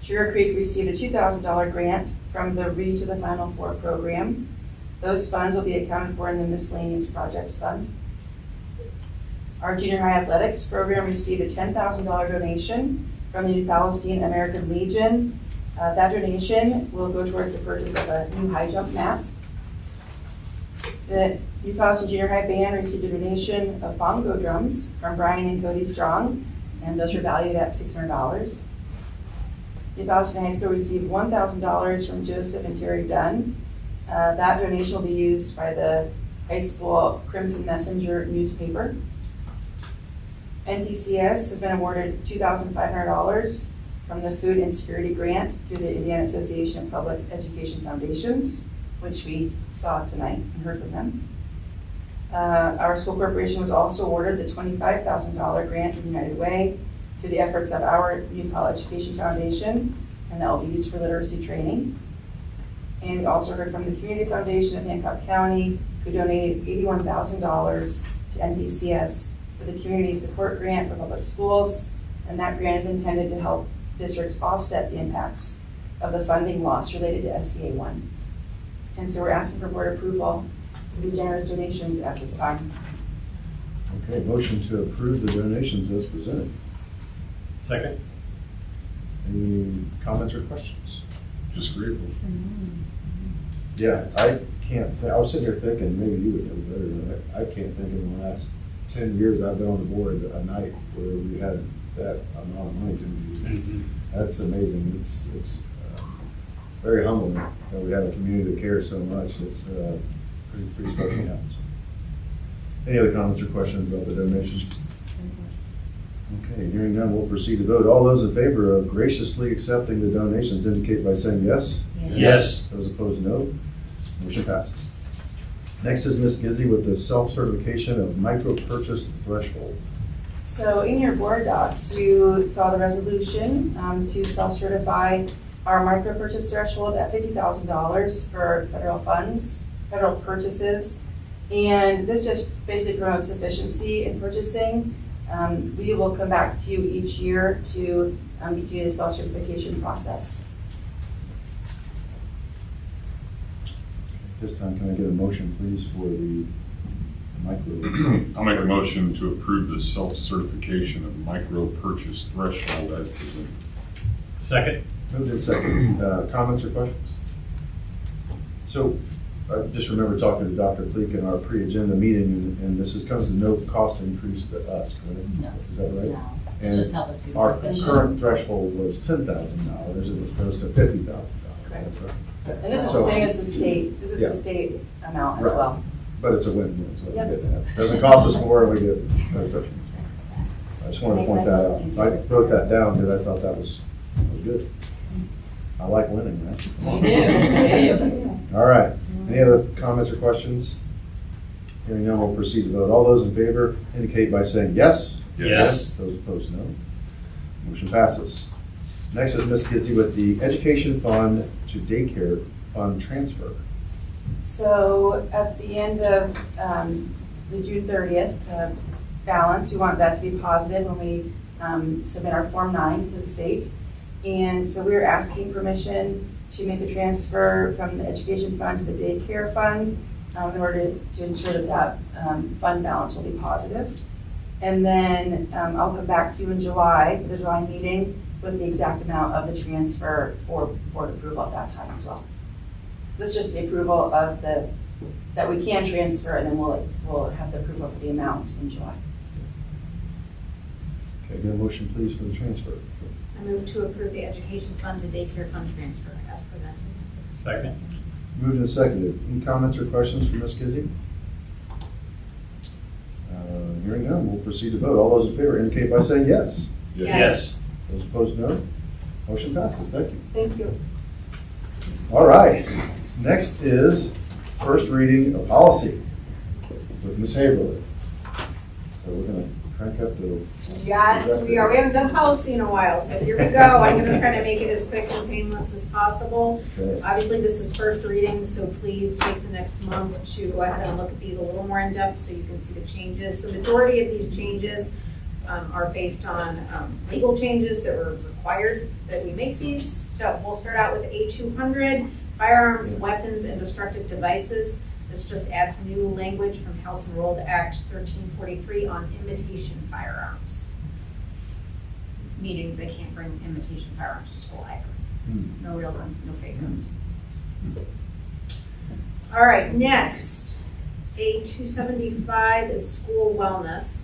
Sugar Creek received a $2,000 grant from the Read to the Final Four program. Those funds will be accounted for in the miscellaneous projects fund. Our junior high athletics program received a $10,000 donation from the New Palestine American Legion. That donation will go towards the purchase of a new high jump mat. The New Palestine Junior High Band received a donation of bongo drums from Brian and Cody Strong, and those are valued at $600. New Palestine High School received $1,000 from Joseph and Terry Dunn. That donation will be used by the high school Crimson Messenger newspaper. NPCS has been awarded $2,500 from the Food Insecurity Grant through the Indiana Association of Public Education Foundations, which we saw tonight and heard from them. Our school corporation was also awarded the $25,000 grant from United Way through the efforts of our New College Education Foundation, and that will be used for literacy training. And we also heard from the Community Foundation of Hancock County, who donated $81,000 to NPCS for the Community Support Grant for Public Schools, and that grant is intended to help districts offset the impacts of the funding loss related to SCA 1. And so we're asking for board approval of these generous donations at this time. Okay, motion to approve the donations as presented. Second. Any comments or questions? Just grateful. Yeah, I can't, I was sitting here thinking, maybe you would know better than I can't think in the last 10 years I've been on the board, a night where we had that amount of money to be. That's amazing. It's very humbling that we have a community that cares so much. It's pretty special now. Any other comments or questions about the donations? Okay, hearing none, we'll proceed to vote. All those in favor of graciously accepting the donations indicate by saying yes. Yes. Those opposed, no. Motion passes. Next is Ms. Gizzy with the self-certification of micro-purchase threshold. So in your board docs, you saw the resolution to self-certify our micro-purchase threshold at $50,000 for federal funds, federal purchases. And this just basically promotes efficiency in purchasing. We will come back to you each year to get you the self-certification process. This time, can I get a motion, please, for the micro? I'll make a motion to approve the self-certification of micro-purchase threshold as presented. Second. Moved in second. Comments or questions? So, I just remember talking to Dr. Pleak in our pre-agenda meeting, and this comes to no cost increase to us, correct? No. Is that right? No, And just help us be our more efficient. current threshold was $10,000 as opposed to $50,000. That's right. And this is So- the same as the state. This is Yeah. the state amount as Right. well. But it's a win-win, so we Yep. get that. Doesn't cost us more, and we get better touch. I just wanted to point that out. I wrote that down because I thought that was good. I like winning, man. You do. All right. Any other comments or questions? Hearing none, we'll proceed to vote. All those in favor indicate by saying yes. Yes. Those opposed, no. Motion passes. Next is Ms. Gizzy with the Education Fund to Daycare Fund Transfer. So at the end of the June 30th balance, we want that to be positive when we submit our Form 9 to the state. And so we're asking permission to make the transfer from the Education Fund to the Daycare Fund in order to ensure that that fund balance will be positive. And then I'll come back to you in July, the July meeting, with the exact amount of the transfer for board approval at that time as well. This is just the approval of that we can transfer, and then we'll have the approval for the amount in July. Okay, get a motion, please, for the transfer. I move to approve the education fund to daycare fund transfer as presented. Second. Moved and seconded. Any comments or questions for Ms. Gizzy? Hearing none, we'll proceed to vote. All those in favor indicate by saying yes. Yes. Those opposed, no. Motion passes. Thank you. Thank you. All right. Next is first reading of policy with Ms. Haverly. So we're going to crank up the... Yes, we are. We haven't done policy in a while, so here we go. I'm going to try to make it as quick and painless as possible. Okay. Obviously, this is first reading, so please take the next month to go ahead and look at these a little more in depth so you can see the changes. The majority of these changes are based on legal changes that were required that we make these. So we'll start out with A200, firearms, weapons, and destructive devices. This just adds new language from House Enrolled Act 1343 on imitation firearms. Meaning they can't bring imitation firearms to school either. No real guns, no fake guns. All right, next, A275 is school wellness.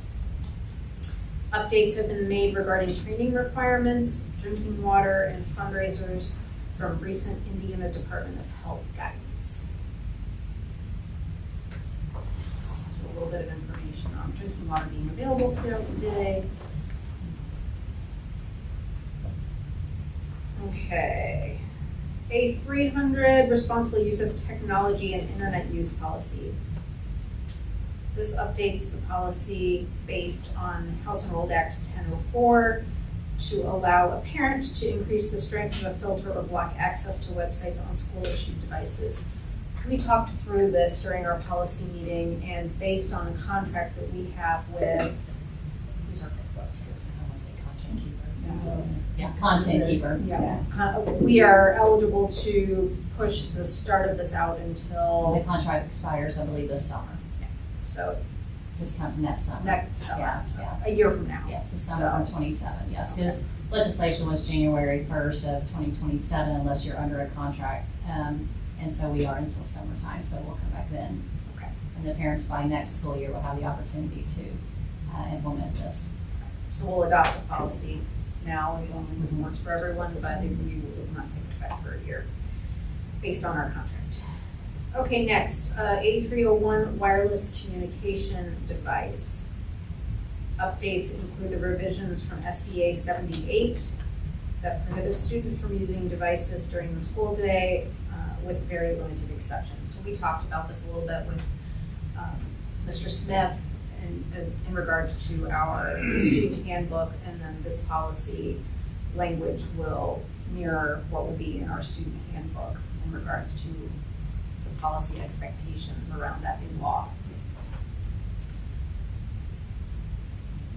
Updates have been made regarding training requirements, drinking water, and fundraisers from recent Indiana Department of Health guidance. So a little bit of information on drinking water being available throughout the day. Okay. A300, responsible use of technology and internet use policy. This updates the policy based on House Enrolled Act 1004 to allow a parent to increase the strength of a filter or block access to websites on school-issued devices. We talked through this during our policy meeting, and based on a contract that we have with, Content keeper. we are eligible to push the start of this out until. The contract expires, I believe, this summer. So Next summer. next summer, Yeah, so yeah. a year from now. Yes, the summer of 27, yes, because legislation was January 1st of 2027 unless you're under a contract. And so we are until summertime, so we'll come back then. Okay. And the parents by next school year will have the opportunity to implement this. So we'll adopt the policy now as long as it works for everyone, but the review will not take effect for a year based on our contract. Okay, next, A301 wireless communication device. Updates include the revisions from SCA 78 that prohibit students from using devices during the school day with very limited exceptions. So we talked about this a little bit with Mr. Smith in regards to our student handbook, and then this policy language will mirror what would be in our student handbook in regards to the policy expectations around that new law.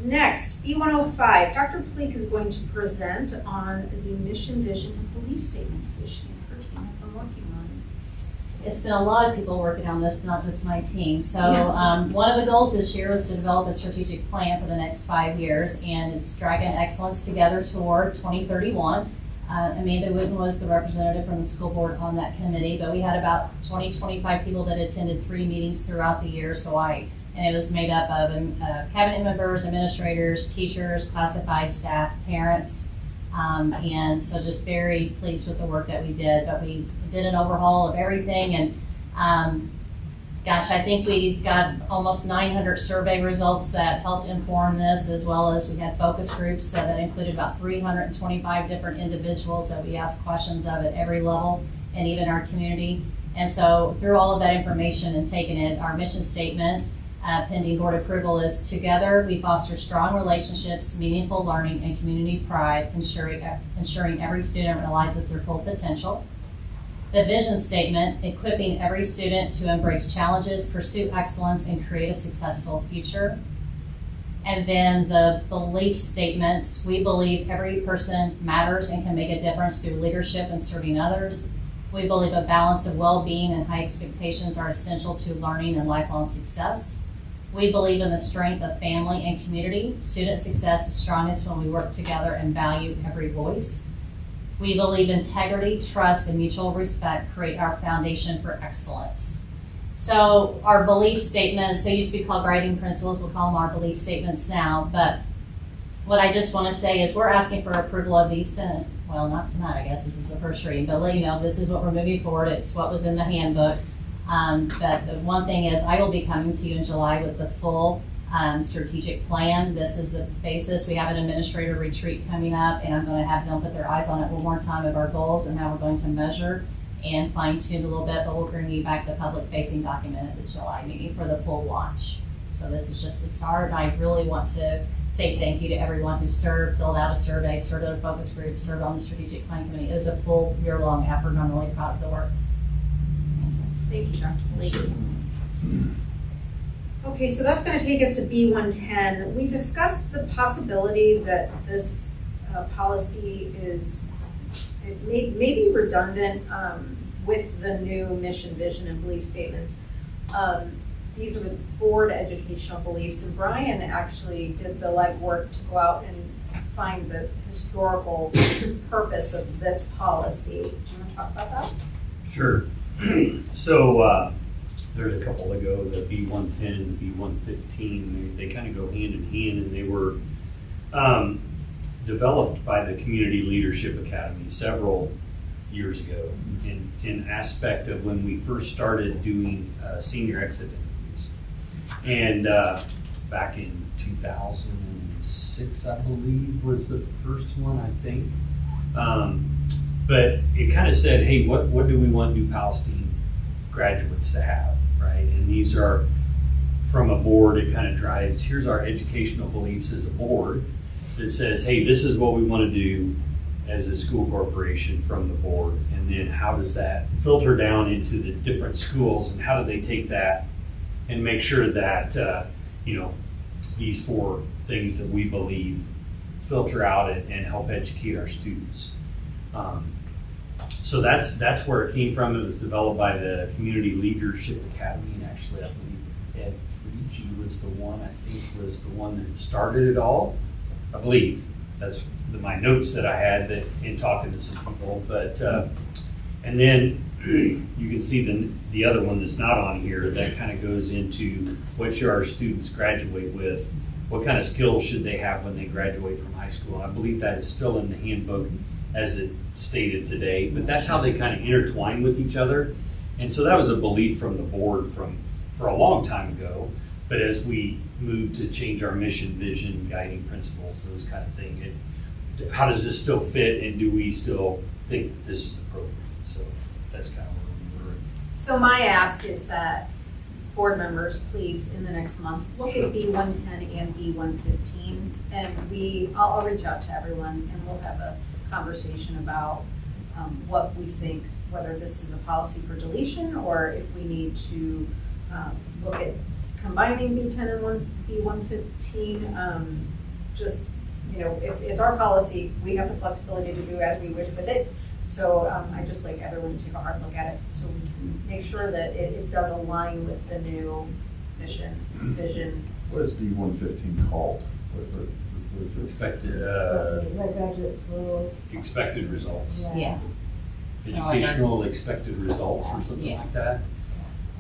Next, B105, Dr. Pleak is going to present on the mission, vision, and belief statements this year her team have been working on. It's been a lot of people working on this, not just my team. So one of the goals this year was to develop a strategic plan for the next 5 years, and it's dragging excellence together toward 2031. Amanda Wooten was the representative from the school board on that committee, but we had about 25 people that attended 3 meetings throughout the year. And it was made up of cabinet members, administrators, teachers, classified staff, parents, and so just very pleased with the work that we did. But we did an overhaul of everything, and gosh, I think we got almost 900 survey results that helped inform this, as well as we had focus groups that included about 325 different individuals that we asked questions of at every level, and even our community. And so through all of that information and taking it, our mission statement, pending board approval, is together we foster strong relationships, meaningful learning, and community pride, ensuring every student realizes their full potential. The vision statement, equipping every student to embrace challenges, pursue excellence, and create a successful future. And then the belief statements, we believe every person matters and can make a difference through leadership and serving others. We believe a balance of well-being and high expectations are essential to learning and lifelong success. We believe in the strength of family and community. Student success is strongest when we work together and value every voice. We believe integrity, trust, and mutual respect create our foundation for excellence. So our belief statements, they used to be called guiding principles, we'll call them our belief statements now, but what I just want to say is we're asking for approval of these tonight. Well, not tonight, I guess, this is the first reading, but this is what we're moving forward. It's what was in the handbook. But the one thing is I will be coming to you in July with the full strategic plan. This is the basis. We have an administrator retreat coming up, and I'm going to have them put their eyes on it one more time of our goals and how we're going to measure and fine tune a little bit, but we'll bring you back the public facing document at the July meeting for the full launch. So this is just the start. I really want to say thank you to everyone who served, filled out a survey, served on a focus group, served on the strategic plan committee. It was a full year-long effort, and I'm really proud of the work. Thank you, Dr. Lee. Okay, so that's going to take us to B110. We discussed the possibility that this policy may be redundant with the new mission, vision, and belief statements. These are the board educational beliefs, and Brian actually did the legwork to go out and find the historical purpose of this policy. Do you want to talk about that? Sure. So there's a couple that go, the B110 and the B115. They kind of go hand in hand, and they were developed by the Community Leadership Academy several years ago in aspect of when we first started doing senior exit interviews. And back in 2006, I believe, was the first one, I think. But it kind of said, hey, what do we want New Palestine graduates to have, right? And these are from a board, it kind of drives, here's our educational beliefs as a board that says, hey, this is what we want to do as a school corporation from the board. And then how does that filter down into the different schools, and how do they take that and make sure that, these 4 things that we believe filter out and help educate our students. So that's where it came from. It was developed by the Community Leadership Academy, and actually I believe Ed Frigie was the one that started it all. I believe that's my notes that I had that in talking to some people. But and then you can see the other one that's not on here that kind of goes into what should our students graduate with, what kind of skills should they have when they graduate from high school. I believe that is still in the handbook as it stated today, but that's how they kind of intertwine with each other. And so that was a belief from the board for a long time ago. But as we move to change our mission, vision, guiding principles, those kind of things, how does this still fit, and do we still think that this is appropriate? So that's kind of where we were. So my ask is that board members, please, in the next month, look at B110 and B115, and I'll reach out to everyone, and we'll have a conversation about what we think, whether this is a policy for deletion, or if we need to look at combining B10 and B115. It's our policy. We have the flexibility to do as we wish with it. So I'd just like everyone to take a hard look at it so we can make sure that it does align with the new mission, vision. What is B115 called? What is it? Expected, graduate school. expected results. Yeah. Educational expected results or something like that.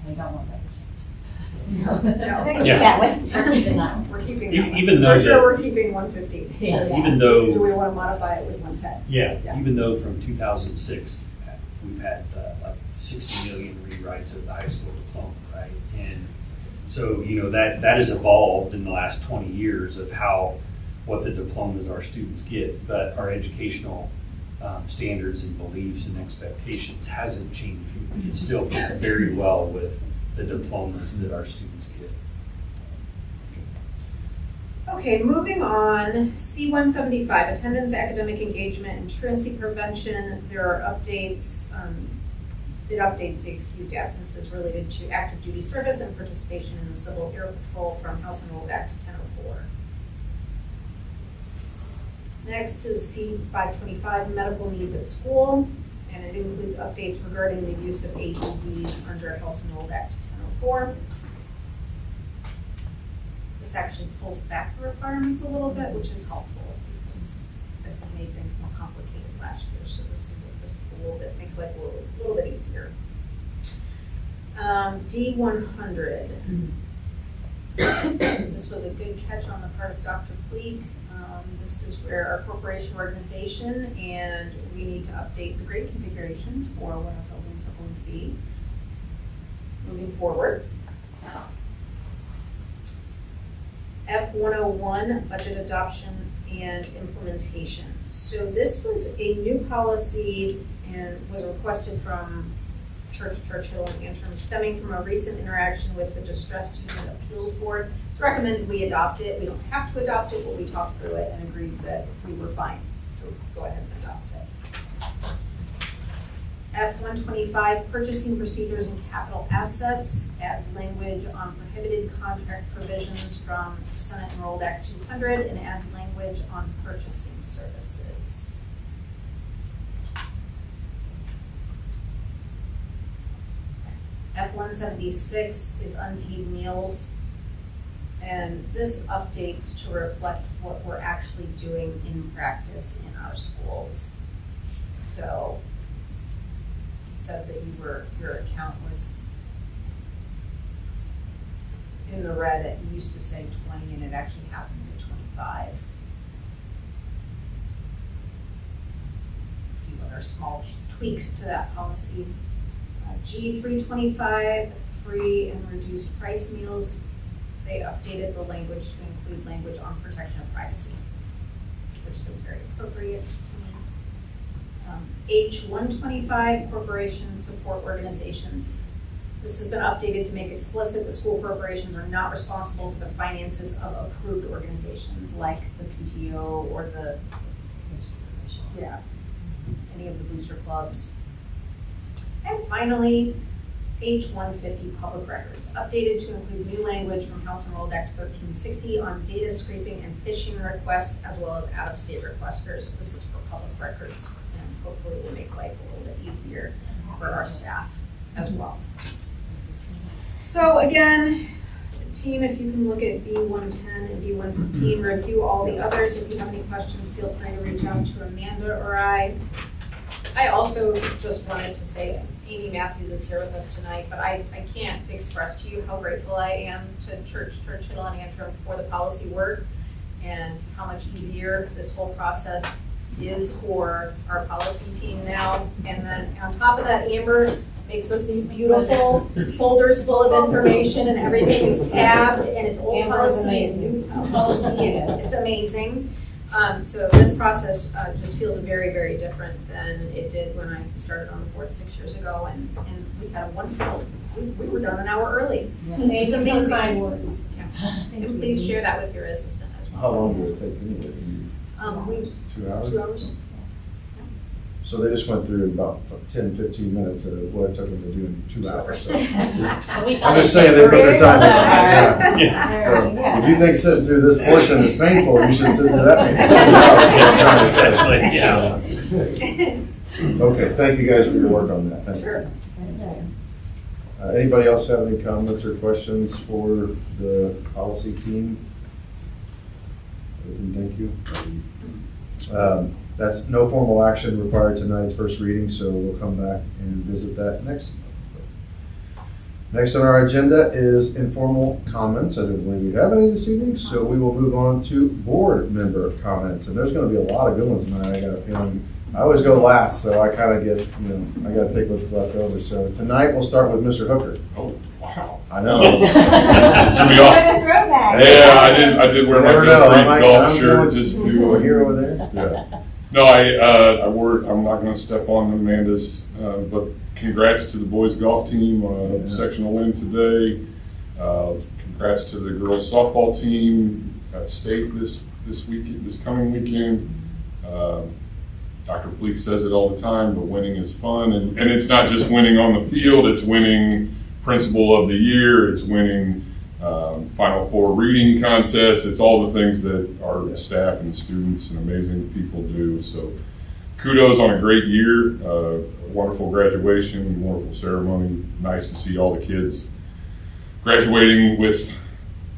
We don't want that. No. Yeah. That way. We're keeping that one. We're keeping that one. Even though For sure, we're keeping 115. Yes. Even though- Do we want to modify it with 110? Yeah, even though from 2006, we've had like 60 million rewrites of the high school diploma, right? And so, that has evolved in the last 20 years of what the diplomas our students get, but our educational standards and beliefs and expectations hasn't changed. It still fits very well with the diplomas that our students get. Okay, moving on, C175, attendance, academic engagement, and truancy prevention. There are updates. It updates the excused absences related to active duty service and participation in the Civil Air Patrol from House Enrolled Act 1004. Next is C525, medical needs at school, and it includes updates regarding the use of AEDs under House Enrolled Act 1004. This actually pulls back the requirements a little bit, which is helpful because it made things more complicated last year. So this is a little bit, makes life a little bit easier. D100. This was a good catch on the part of Dr. Pleak. This is where our corporation organization, and we need to update the grade configurations for what our buildings are going to be moving forward. F101, budget adoption and implementation. So this was a new policy and was requested from Churchill and Antrim, stemming from a recent interaction with the Distressed Unit Appeals Board. It's recommended we adopt it. We don't have to adopt it, but we talked through it and agreed that we were fine to go ahead and adopt it. F125, purchasing procedures and capital assets, adds language on prohibited contract provisions from Senate Enrolled Act 200 and adds language on purchasing services. F176 is unpaid meals, and this updates to reflect what we're actually doing in practice in our schools. So it said that your account was in the red. It used to say 20 and it actually happens at 25. are small tweaks to that policy. G325, free and reduced price meals. They updated the language to include language on protection of privacy, which feels very appropriate to me. H125, corporations, support organizations. This has been updated to make explicit that school corporations are not responsible for the finances of approved organizations like the PTO or the, any of the booster clubs. And finally, H150, public records, updated to include new language from House Enrolled Act 1360 on data scraping and phishing requests, as well as out-of-state requesters. This is for public records, and hopefully will make life a little bit easier for our staff as well. So again, team, if you can look at B110 and B115, review all the others. If you have any questions, feel free to reach out to Amanda or I. I also just wanted to say, Amy Matthews is here with us tonight, but I can't express to you how grateful I am to Churchill and Antrim for the policy work and how much easier this whole process is for our policy team now. And then on top of that, Amber makes us these beautiful folders full of information, and everything is tabbed, and it's old policy and new policy, and it's amazing. So this process just feels very, very different than it did when I started on the board 6 years ago, and we had a wonderful, we were done an hour early. Yes. Some Amazing kind words. Yeah. And please share that with your assistant as well. How long did it take anyway? 2 hours? 2 hours. So they just went through about 10, 15 minutes of what it took them to do in 2 hours. So. I'm just saying they put their time in. Yeah. So if you think sitting through this portion is painful, you should sit through that. Yeah. Okay, thank you guys for your work on that. Thank you. Anybody else have any comments or questions for the policy team? Thank you. That's no formal action required tonight's first reading, so we'll come back and visit that next month. Next on our agenda is informal comments. I don't believe we have any this evening, so we will move on to board member comments. And there's going to be a lot of good ones tonight. I got a feeling I always go last, so I kind of get, I got to take what's left over. So tonight we'll start with Mr. Hooker. Oh, wow. I know. Threw me off. Yeah, I did wear my good green golf shirt just to. Here over there? Yeah. No, I'm not going to step on Amanda's, but congrats to the boys golf team on a sectional win today. Congrats to the girls softball team at state this coming weekend. Dr. Pleak says it all the time, but winning is fun, and it's not just winning on the field. It's winning Principal of the Year. It's winning Final Four reading contest. It's all the things that our staff and students and amazing people do. So kudos on a great year, wonderful graduation, wonderful ceremony. Nice to see all the kids graduating with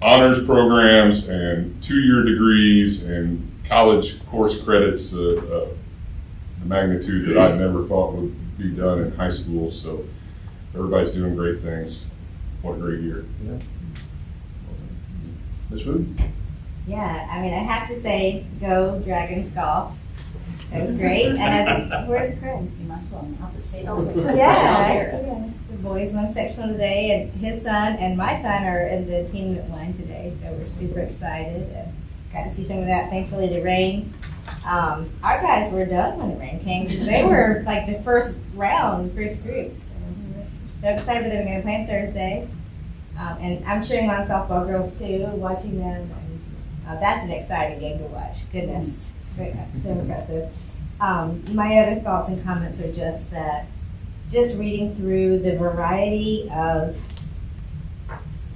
honors programs and 2-year degrees and college course credits, the magnitude that I never thought would be done in high school. So everybody's doing great things. What a great year. Yeah. Ms. Wood? Yeah, I mean, I have to say, go Dragons golf. That was great. And where's Craig? You might as well announce it, say Yeah. The boys won sectional today, and his son and my son are in the team that won today, so we're super excited. And got to see some of that. Thankfully, the rain. Our guys were done when the rain came because they were like the first group. So excited for them. They're going to play on Thursday. And I'm cheering on softball girls too, watching them. And, that's an exciting game to watch. Goodness, so impressive. My other thoughts and comments are just that, just reading through the variety of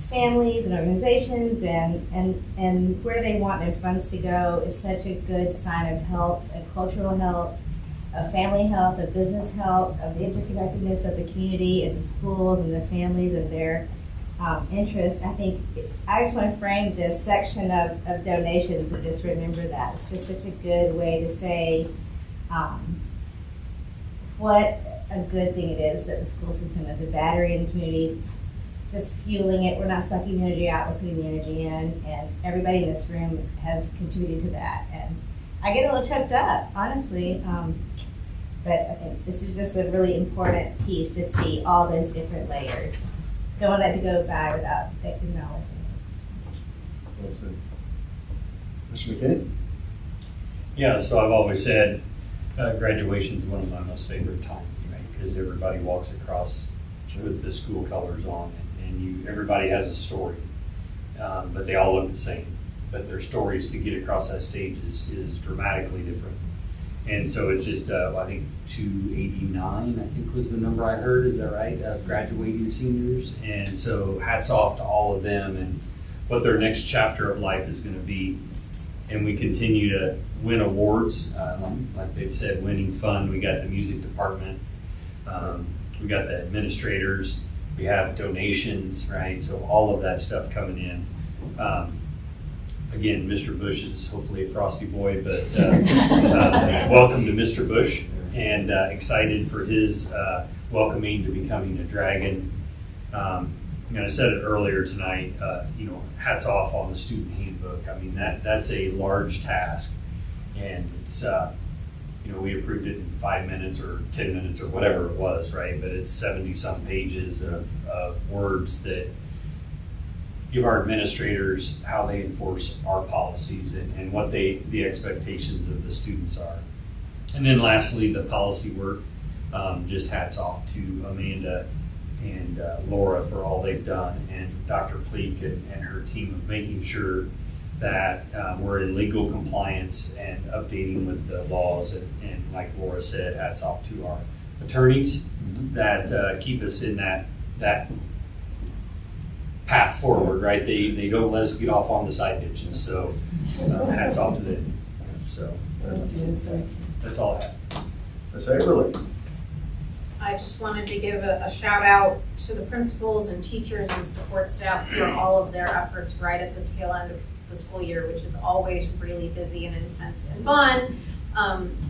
families and organizations and where they want their funds to go is such a good sign of health, of cultural health, of family health, of business health, of the interconnectedness of the community and the schools and the families and their interests. I think I just want to frame this section of donations and just remember that. It's just such a good way to say what a good thing it is that the school system is a battery in the community, just fueling it. We're not sucking energy out, we're putting the energy in, and everybody in this room has contributed to that. And I get a little choked up, honestly. But I think this is just a really important piece to see all those different layers. Don't want that to go by without acknowledging it. Well said. Mr. McKinney? Yeah, so I've always said graduation is one of my most favorite times, right? Because everybody walks across with the school colors on, and everybody has a story, but they all look the same. But their stories to get across that stage is dramatically different. And so it's just, I think 289, I think was the number I heard, is that right, of graduating seniors. And so hats off to all of them and what their next chapter of life is going to be. And we continue to win awards. Like they've said, winning's fun. We got the music department. We got the administrators. We have donations, right? So all of that stuff coming in. Again, Mr. Bush is hopefully a frosty boy, but welcome to Mr. Bush, and excited for his welcoming to becoming a dragon. I said it earlier tonight, hats off on the student handbook. I mean, that's a large task, and it's, we approved it in 5 minutes or 10 minutes or whatever it was, right? But it's 70-some pages of words that give our administrators how they enforce our policies and what the expectations of the students are. And then lastly, the policy work, just hats off to Amanda and Laura for all they've done, and Dr. Pleak and her team of making sure that we're in legal compliance and updating with the laws. And like Laura said, hats off to our attorneys that keep us in that path forward, right? They don't let us get off on the side ditches. So hats off to them. So that's all I have. Ms. Averly? I just wanted to give a shout out to the principals and teachers and support staff for all of their efforts right at the tail end of the school year, which is always really busy and intense and fun,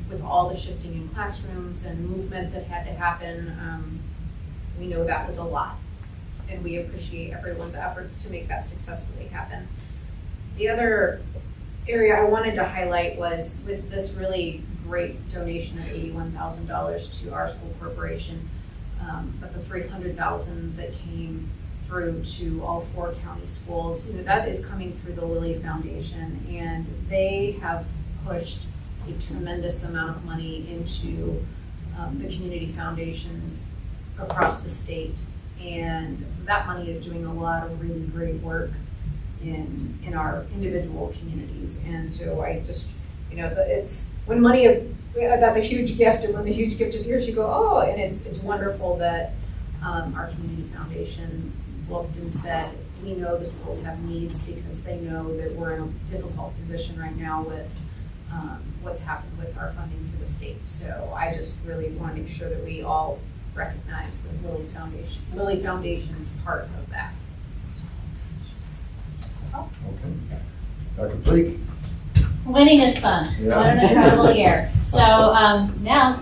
with all the shifting in classrooms and movement that had to happen. We know that was a lot, and we appreciate everyone's efforts to make that successfully happen. The other area I wanted to highlight was with this really great donation of $81,000 to our school corporation, but the $300,000 that came through to all 4 county schools, that is coming through the Lilly Foundation, and they have pushed a tremendous amount of money into the community foundations across the state, and that money is doing a lot of really great work in our individual communities. And so I just, it's when money, that's a huge gift, and when the huge gift appears, you go, oh, and it's wonderful that our community foundation looked and said, we know the schools have needs because they know that we're in a difficult position right now with what's happened with our funding for the state. So I just really want to make sure that we all recognize that Lilly Foundation is part of that. Okay. Dr. Pleak? Winning is fun. Yeah. What an incredible year. So now,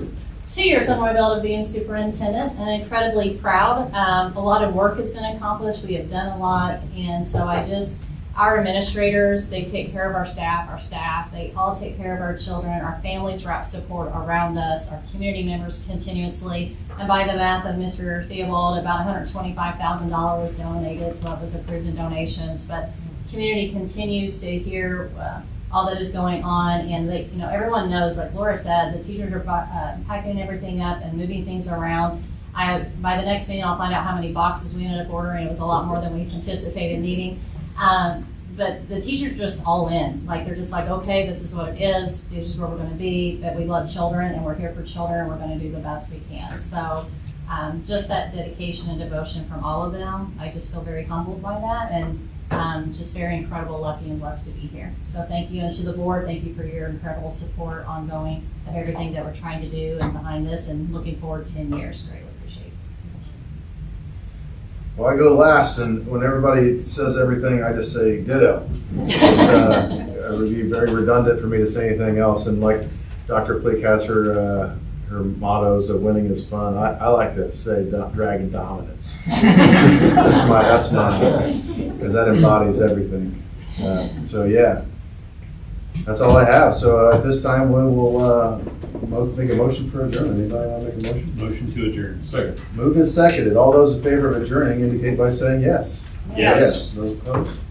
2 years under my belt of being superintendent, and incredibly proud. A lot of work has been accomplished. We have done a lot, and so our administrators, they take care of our staff, they all take care of our children, our families wrap support around us, our community members continuously, and by the math of Mr. Theobald, about $125,000 donated, what was approved in donations, but community continues to hear all that is going on, and everyone knows, like Laura said, the teachers are packing everything up and moving things around. By the next meeting, I'll find out how many boxes we ended up ordering. It was a lot more than we anticipated needing. But the teachers are just all in. Like, they're just like, okay, this is what it is. This is where we're going to be. But we love children, and we're here for children, and we're going to do the best we can. So just that dedication and devotion from all of them, I just feel very humbled by that, and just very incredible, lucky, and blessed to be here. So thank you, and to the board, thank you for your incredible support ongoing of everything that we're trying to do and behind this, and looking forward to 10 years. Greatly appreciate it. Well, I go last, and when everybody says everything, I just say ditto. It would be very redundant for me to say anything else. And like Dr. Pleak has her mottos of winning is fun, I like to say dragon dominance. That's my, because that embodies everything. So yeah, That's all I have. So at this time, we will make a motion for adjournment. Anybody want to make a motion? Motion to adjourn. Second. Moved and seconded. All those in favor of adjourning indicate by saying yes. Yes. Those opposed?